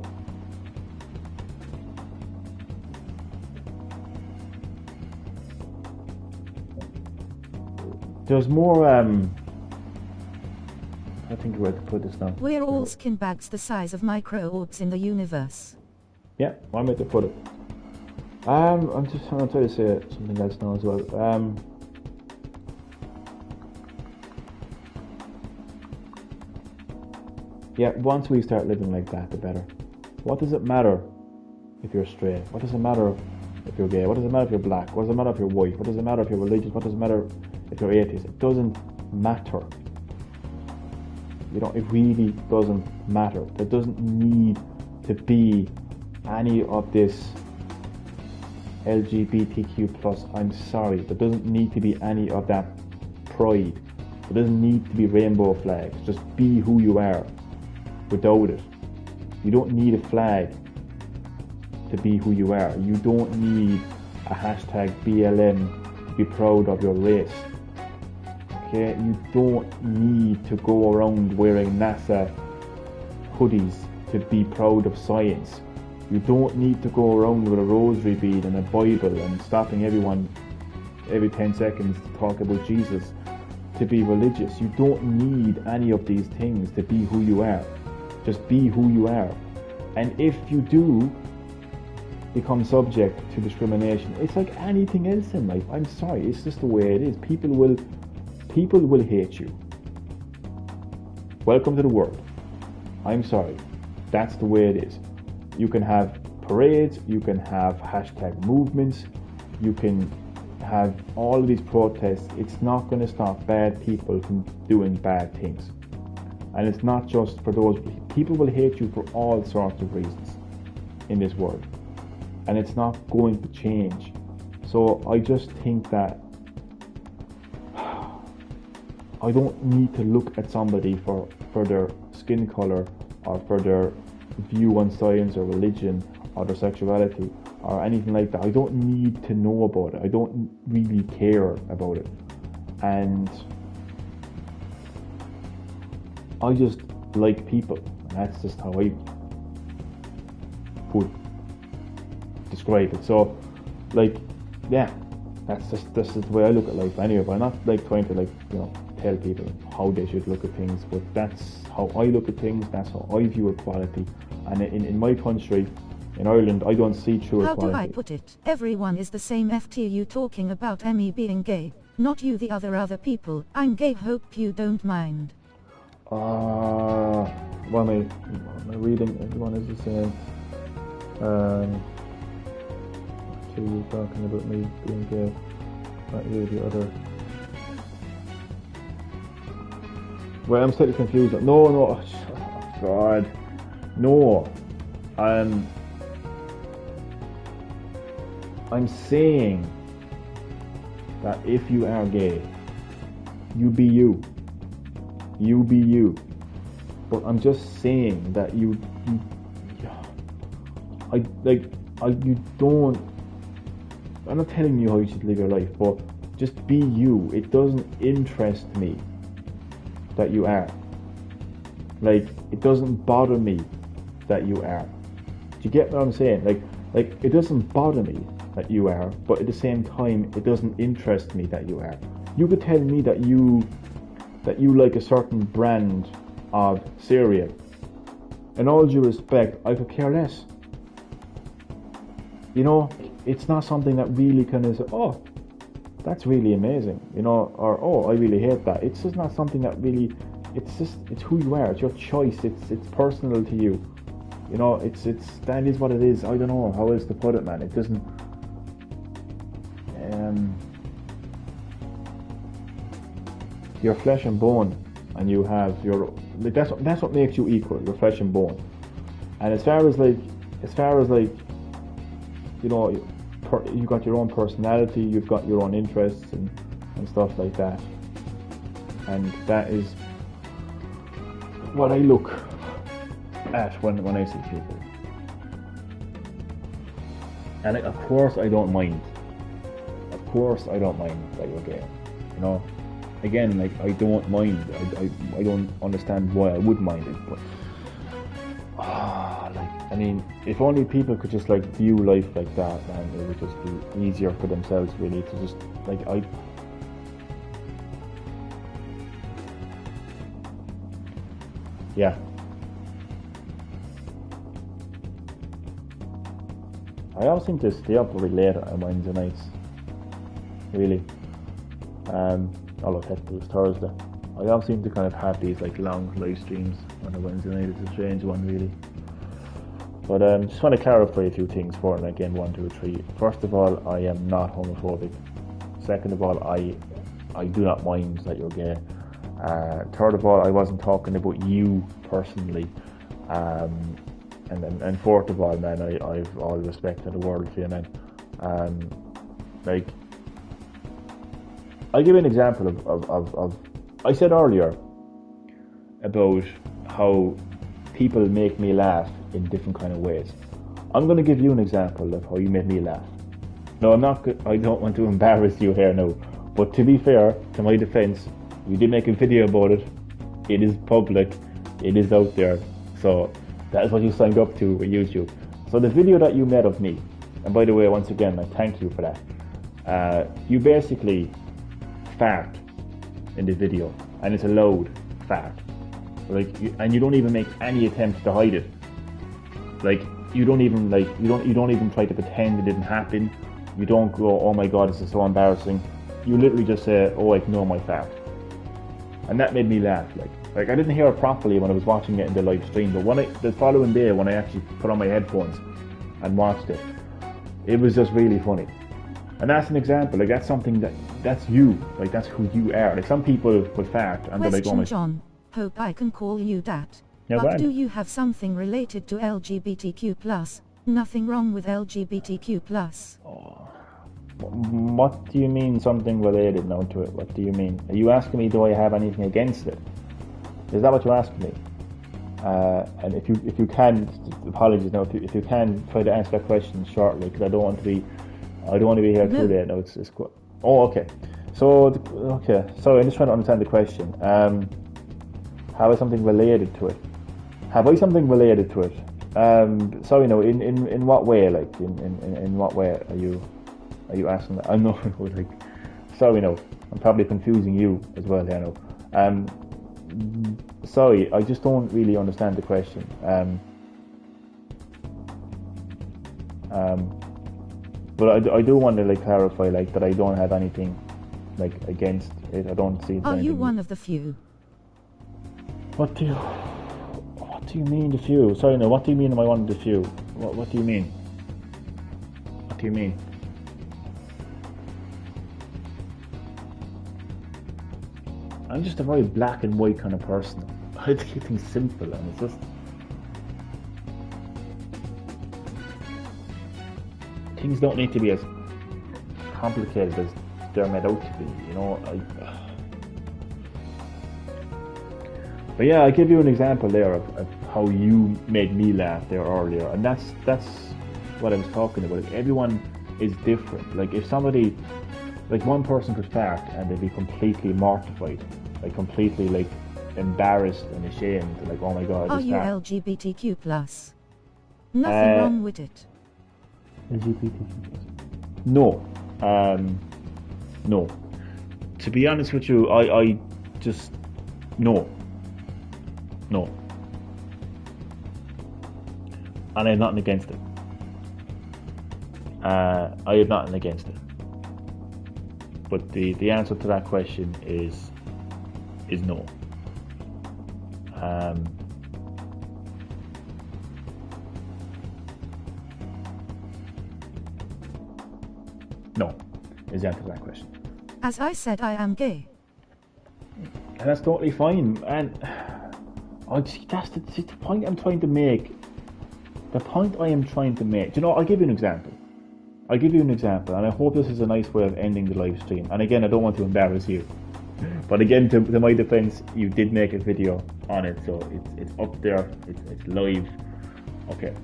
I think where to put this now. We're all skin bags the size of microbes in the universe. Yeah, one way to put it. I'm just trying to try to say something else now as well. Yeah, once we start living like that, the better. What does it matter if you're straight? What does it matter if you're gay? What does it matter if you're black? What does it matter if you're white? What does it matter if you're religious? What does it matter if you're atheist? It doesn't matter. You know, it really doesn't matter. There doesn't need to be any of this LGBTQ plus. I'm sorry, there doesn't need to be any of that pride. There doesn't need to be rainbow flags. Just be who you are without it. You don't need a flag to be who you are. You don't need a hashtag BLM to be proud of your race. Okay, you don't need to go around wearing NASA hoodies to be proud of science. You don't need to go around with a rosary bead and a Bible and stopping everyone every 10 seconds to talk about Jesus to be religious. You don't need any of these things to be who you are. Just be who you are. And if you do become subject to discrimination, it's like anything else in life. I'm sorry, it's just the way it is. People will hate you. Welcome to the world. I'm sorry. That's the way it is. You can have parades, you can have hashtag movements, you can have all of these protests. It's not going to stop bad people from doing bad things. And it's not just for those. People will hate you for all sorts of reasons in this world. And it's not going to change. So I just think that I don't need to look at somebody for their skin color or for their view on science or religion or their sexuality or anything like that. I don't need to know about it. I don't really care about it. And I just like people. And that's just how I would describe it. So, like, yeah, this is the way I look at life anyway. But I'm not like trying to tell people how they should look at things, but that's how I look at things. That's how I view equality. And in my country, in Ireland, I don't see true equality. How do I put it? Everyone is the same. FTU talking about me being gay, not you the other people. I'm gay, hope you don't mind. What am I reading? Everyone is the same. You talking about me being gay, not you the other. Well, I'm slightly confused. No, oh, God, no. I'm saying that if you are gay, you be you. You be you. But I'm just saying that you don't. I'm not telling you how you should live your life, but just be you. It doesn't interest me that you are. Like, it doesn't bother me that you are. Do you get what I'm saying? Like it doesn't bother me that you are, but at the same time, it doesn't interest me that you are. You could tell me that you like a certain brand of cereal. In all due respect, I could care less. You know, it's not something that really kind of say, oh, that's really amazing, you know, or oh, I really hate that. It's just not something that really. It's who you are. It's your choice. It's personal to you. You know, that is what it is. I don't know how else to put it, man. It doesn't. You're flesh and bone, and you have that's what makes you equal. You're flesh and bone. And as far as you know, you've got your own personality, you've got your own interests and stuff like that. And that is what I look at when I see people. And of course I don't mind. Of course I don't mind that you're gay. You know, again, like, I don't mind. I don't understand why I would mind it, but I mean, if only people could just like view life like that, man, it would just be easier for themselves, really, to just like yeah. I always seem to stay up very late on Wednesday nights, really. Oh look, it was Thursday. I always seem to kind of have these like long live streams on a Wednesday night. It's a strange one, really. But just want to clarify a few things for it. Again, 1, 2, 3. First of all, I am not homophobic. Second of all, I do not mind that you're gay. Third of all, I wasn't talking about you personally. And fourth of all, man, I've all respect for the world for you, man. Like, I'll give you an example of I said earlier about how people make me laugh in different kind of ways. I'm going to give you an example of how you made me laugh. No, I don't want to embarrass you here now, but to be fair, to my defense, you did make a video about it. It is public. It is out there. So that is what you signed up to with YouTube. So the video that you made of me, and by the way, once again, I thank you for that. You basically fart in the video, and it's a loud fart. Like, and you don't even make any attempt to hide it. Like, you don't even try to pretend it didn't happen. You don't go, oh my god, this is so embarrassing. You literally just say, oh, I ignore my fart. And that made me laugh. Like I didn't hear it properly when I was watching it in the live stream, but the following day when I actually put on my headphones and watched it, it was just really funny. And that's an example. Like, that's something that's you. Like, that's who you are. Like, some people would fart and they're like, oh my... John, hope I can call you that. Yeah, but do you have something related to LGBTQ+? Nothing wrong with LGBTQ+. Oh. What do you mean something related now to it? What do you mean? Are you asking me, do I have anything against it? Is that what you're asking me? And if you can, apologies now, if you can try to answer that question shortly, because I don't want to be here too late. No, it's quite... Oh, okay. So, okay. Sorry, I'm just trying to understand the question. Have I something related to it? Have I something related to it? Sorry, no. In what way? Like, in what way are you asking that? I'm not like. Sorry, no. I'm probably confusing you as well here now. Sorry, I just don't really understand the question. But I do want to like clarify, like, that I don't have anything like against it. I don't see. Are you one of the few? What do you mean the few? Sorry, no. What do you mean? Am I one of the few? What do you mean? What do you mean? I'm just a very black and white kind of person. I like to keep things simple, and it's just things don't need to be as complicated as they're made out to be. You know. But yeah, I'll give you an example there of how you made me laugh there earlier, and that's what I was talking about. Like, everyone is different. Like, if somebody, like, one person could fart and they'd be completely mortified, like completely like embarrassed and ashamed, like, oh my god. Are you LGBTQ+? Nothing wrong with it. LGBTQ+? No. No. To be honest with you, I just no. No. And I have nothing against it. I have nothing against it. But the answer to that question is no. is the answer to that question. As I said, I am gay. And that's totally fine. And that's the point I'm trying to make. The point I am trying to make. Do you know, I'll give you an example. And I hope this is a nice way of ending the live stream. And again, I don't want to embarrass you. But again, to my defense, you did make a video on it, so it's up there, it's live. Okay.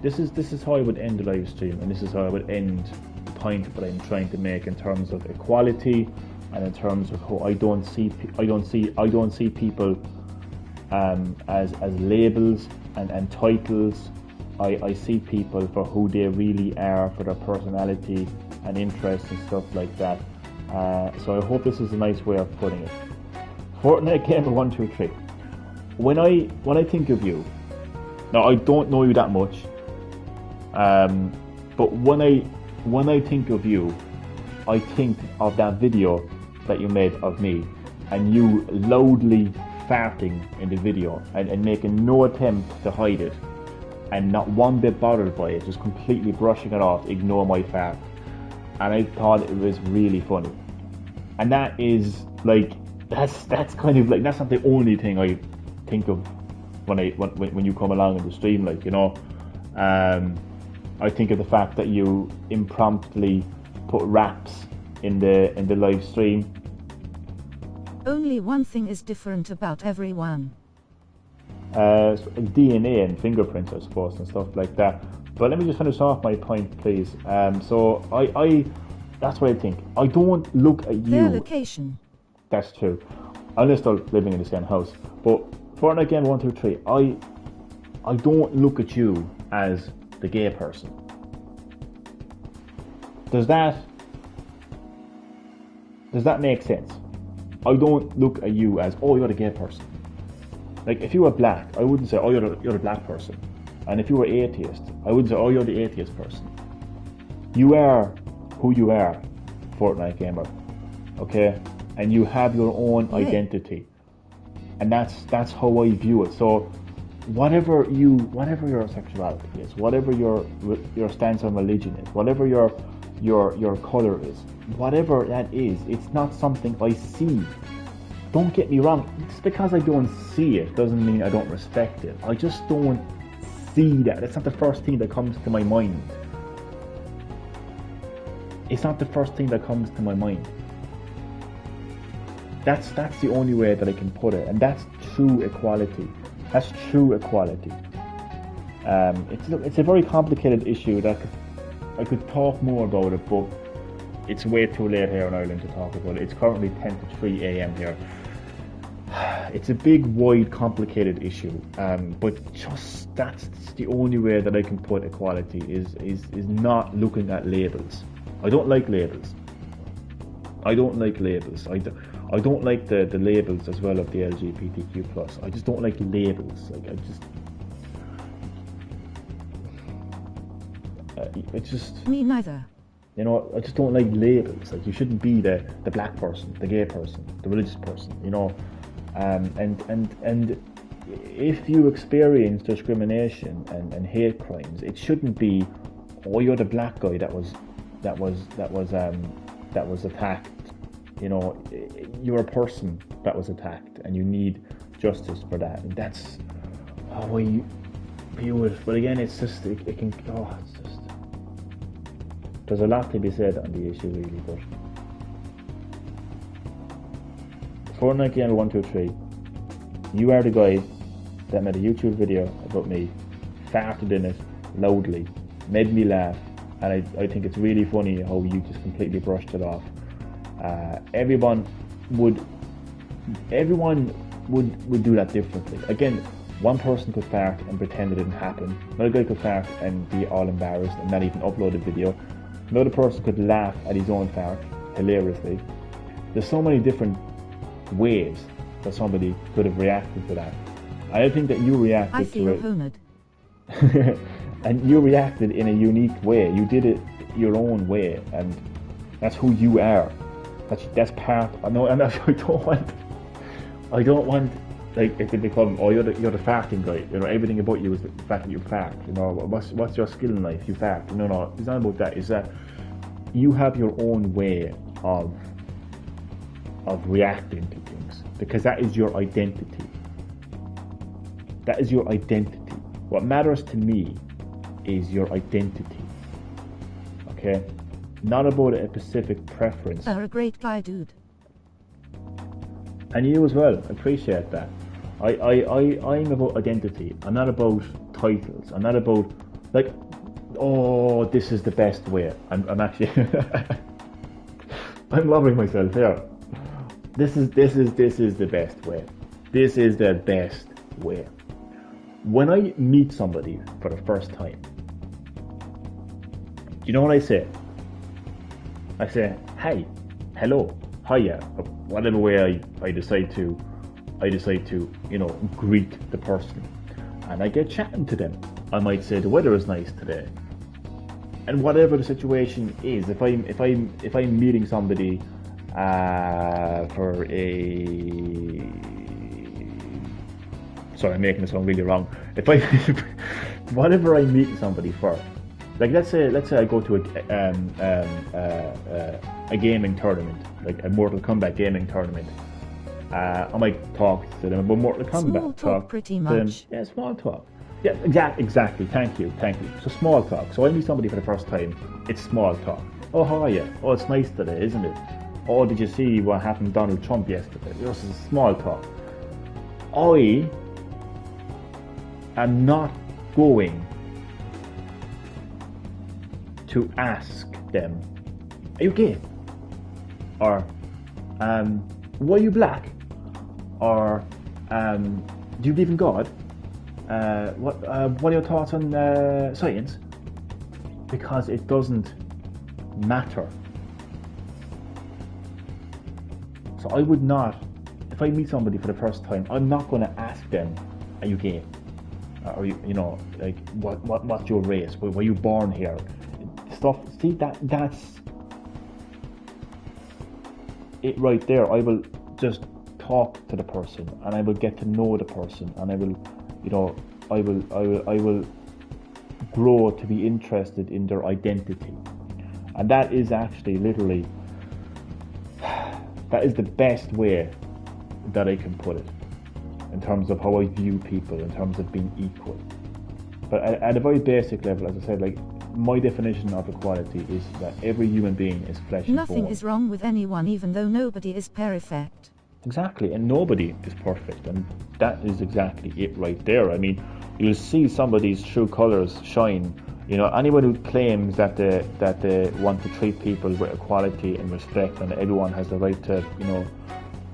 This is how I would end the live stream, and this is how I would end the point that I'm trying to make in terms of equality, and in terms of how I don't see people as labels and titles. I see people for who they really are, for their personality and interests and stuff like that. So I hope this is a nice way of putting it. Fortnite Gamer 123. When I think of you, now I don't know you that much, but when I think of you, I think of that video that you made of me, and you loudly farting in the video and making no attempt to hide it, and not one bit bothered by it, just completely brushing it off, ignore my fart. And I thought it was really funny. And that is like, that's kind of like, that's not the only thing I think of when you come along in the stream, like, you know. I think of the fact that you impromptu put raps in the live stream. Only one thing is different about everyone. DNA and fingerprints, I suppose, and stuff like that. But let me just finish off my point, please. So I that's what I think. I don't look at you. Their location. That's true. I'm still living in the same house. But Fortnite Game 123, I don't look at you as the gay person. Does that make sense? I don't look at you as, oh, you're the gay person. Like, if you were black, I wouldn't say, oh, you're the black person. And if you were atheist, I wouldn't say, oh, you're the atheist person. You are who you are, Fortnite Gamer. Okay? And you have your own identity. And that's how I view it. So whatever your sexuality is, whatever your stance on religion is, whatever your color is, whatever that is, it's not something I see. Don't get me wrong, just because I don't see it doesn't mean I don't respect it. I just don't see that. It's not the first thing that comes to my mind. It's not the first thing that comes to my mind. That's the only way that I can put it, and that's true equality. That's true equality. It's a very complicated issue that I could talk more about it, but it's way too late here in Ireland to talk about it. It's currently 10 to 3 a.m. here. It's a big, wide, complicated issue, but just that's the only way that I can put equality is not looking at labels. I don't like labels. I don't like labels. I don't like the labels as well of the LGBTQ+. I just don't like labels. Like, it's just... Me neither. You know, I just don't like labels. Like, you shouldn't be the black person, the gay person, the religious person, you know. And if you experience discrimination and hate crimes, it shouldn't be, oh, you're the black guy that was attacked. You know, you're a person that was attacked, and you need justice for that. And that's how I view it. But again, it's just it can. Oh, it's just. There's a lot to be said on the issue, really. But Fortnite Gamer 123, you are the guy that made a YouTube video about me, farted in it loudly, made me laugh, and I think it's really funny how you just completely brushed it off. Everyone would do that differently. Again, one person could fart and pretend it didn't happen. Another guy could fart and be all embarrassed and not even upload a video. Another person could laugh at his own fart hilariously. There's so many different ways that somebody could have reacted to that. I think that you reacted I feel to it. honored. And you reacted in a unique way. You did it your own way, and that's who you are. That's part. I know, and I don't want like it to become, oh, you're the farting guy. You know, everything about you is the fact that you fart. You know, what's your skill in life? You fart. No, it's not about that. It's that you have your own way of reacting to things, because that is your identity. That is your identity. What matters to me is your identity. Okay? Not about a specific preference. You're a great guy, dude. And you as well. Appreciate that. I'm about identity. I'm not about titles. I'm not about like, oh, this is the best way. I'm actually I'm loving myself here. This is the best way. This is the best way. When I meet somebody for the first time, do you know what I say? I say, hi, hello, hiya, or whatever way I decide to, greet the person. And I get chatting to them. I might say the weather is nice today. And whatever the situation is, if I'm meeting somebody for a, sorry, I'm making this sound really wrong. Whatever I meet somebody for, like let's say I go to a gaming tournament, like a Mortal Kombat gaming tournament. I might talk to them about Mortal Kombat. Small talk, pretty much. Yeah, small talk. Yeah, exactly. Thank you. So small talk. So I meet somebody for the first time. It's small talk. Oh, how are you? Oh, it's nice today, isn't it? Oh, did you see what happened to Donald Trump yesterday? This is small talk. I am not going to ask them, are you gay? Or, why are you black? Or, do you believe in God? What are your thoughts on science? Because it doesn't matter. So I would not, if I meet somebody for the first time, I'm not going to ask them, are you gay? Or like what's your race? Were you born here? Stuff. See that's it right there. I will just talk to the person, and I will get to know the person, and I will grow to be interested in their identity. And that is actually literally, that is the best way that I can put it, in terms of how I view people, in terms of being equal. But at a very basic level, as I said, like, my definition of equality is that every human being is flesh and bone. Nothing is wrong with anyone, even though nobody is perfect. Exactly, and nobody is perfect, and that is exactly it right there. I mean, you'll see somebody's true colours shine. Anyone who claims that they want to treat people with equality and respect, and everyone has the right to,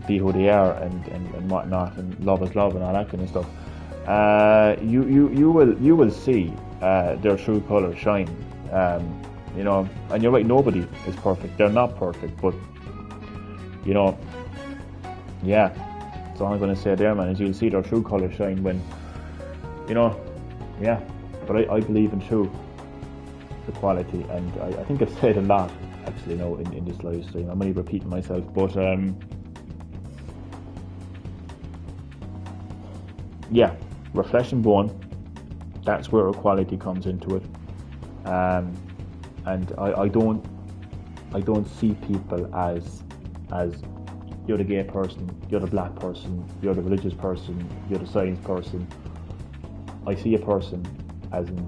be who they are and whatnot, and love is love and all that kind of stuff. You will see their true colours shine. And you're right, nobody is perfect. They're not perfect, but yeah, that's all I'm going to say there, man, is you'll see their true colours shine when, yeah. But I believe in true equality, and I think I've said a lot, actually, in this live stream. I'm only repeating myself, but yeah, we're flesh and bone. That's where equality comes into it. And I don't see people as you're the gay person, you're the black person, you're the religious person, you're the science person. I see a person as in,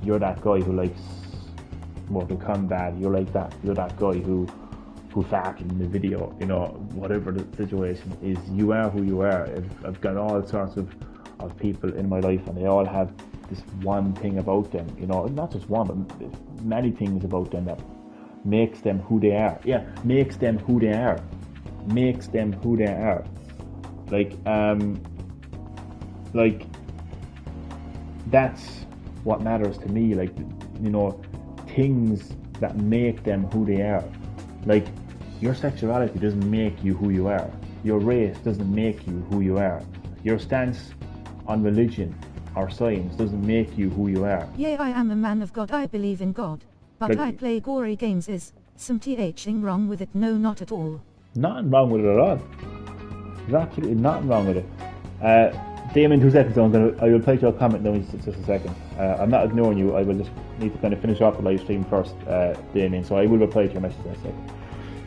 you're that guy who likes Mortal Kombat, you're that guy who farted in the video, whatever the situation is. You are who you are. I've got all sorts of people in my life, and they all have this one thing about them, not just one, but many things about them that makes them who they are. Yeah, makes them who they are. Like, that's what matters to me. Like, things that make them who they are. Like, your sexuality doesn't make you who you are. Your race doesn't make you who you are. Your stance on religion or science doesn't make you who you are. Yeah, I am a man of God. I believe in God. But I play gory games. Is something wrong with it? No, not at all. Nothing wrong with it at all. There's absolutely nothing wrong with it. Damien, 2 seconds. I will play your comment now in just a second. I'm not ignoring you. I will just need to kind of finish off the live stream first, Damien. So I will reply to your message in a second.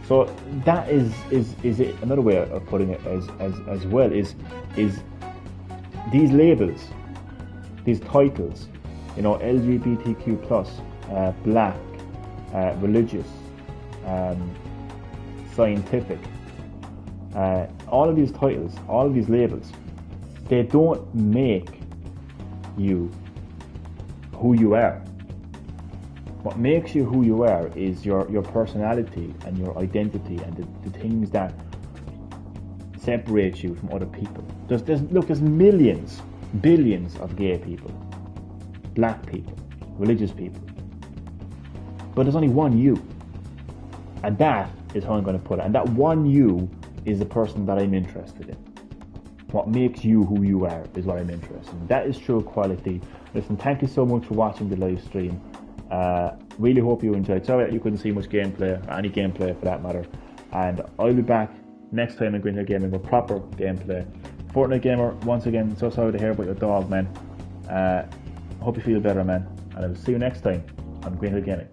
So that is it. Another way of putting it as well is these labels, these titles, LGBTQ plus, black, religious, scientific, all of these titles, all of these labels, they don't make you who you are. What makes you who you are is your personality and your identity and the things that separate you from other people. There's millions, billions of gay people, black people, religious people, but there's only one you, and that is how I'm going to put it. And that one you is the person that I'm interested in. What makes you who you are is what I'm interested in. That is true quality. Listen, thank you so much for watching the live stream. Really hope you enjoyed. Sorry that you couldn't see much gameplay, or any gameplay for that matter. And I'll be back next time in Green Hill Gaming with proper gameplay. Fortnite Gamer, once again, so sorry to hear about your dog, man. Hope you feel better, man. And I will see you next time on Green Hill Gaming.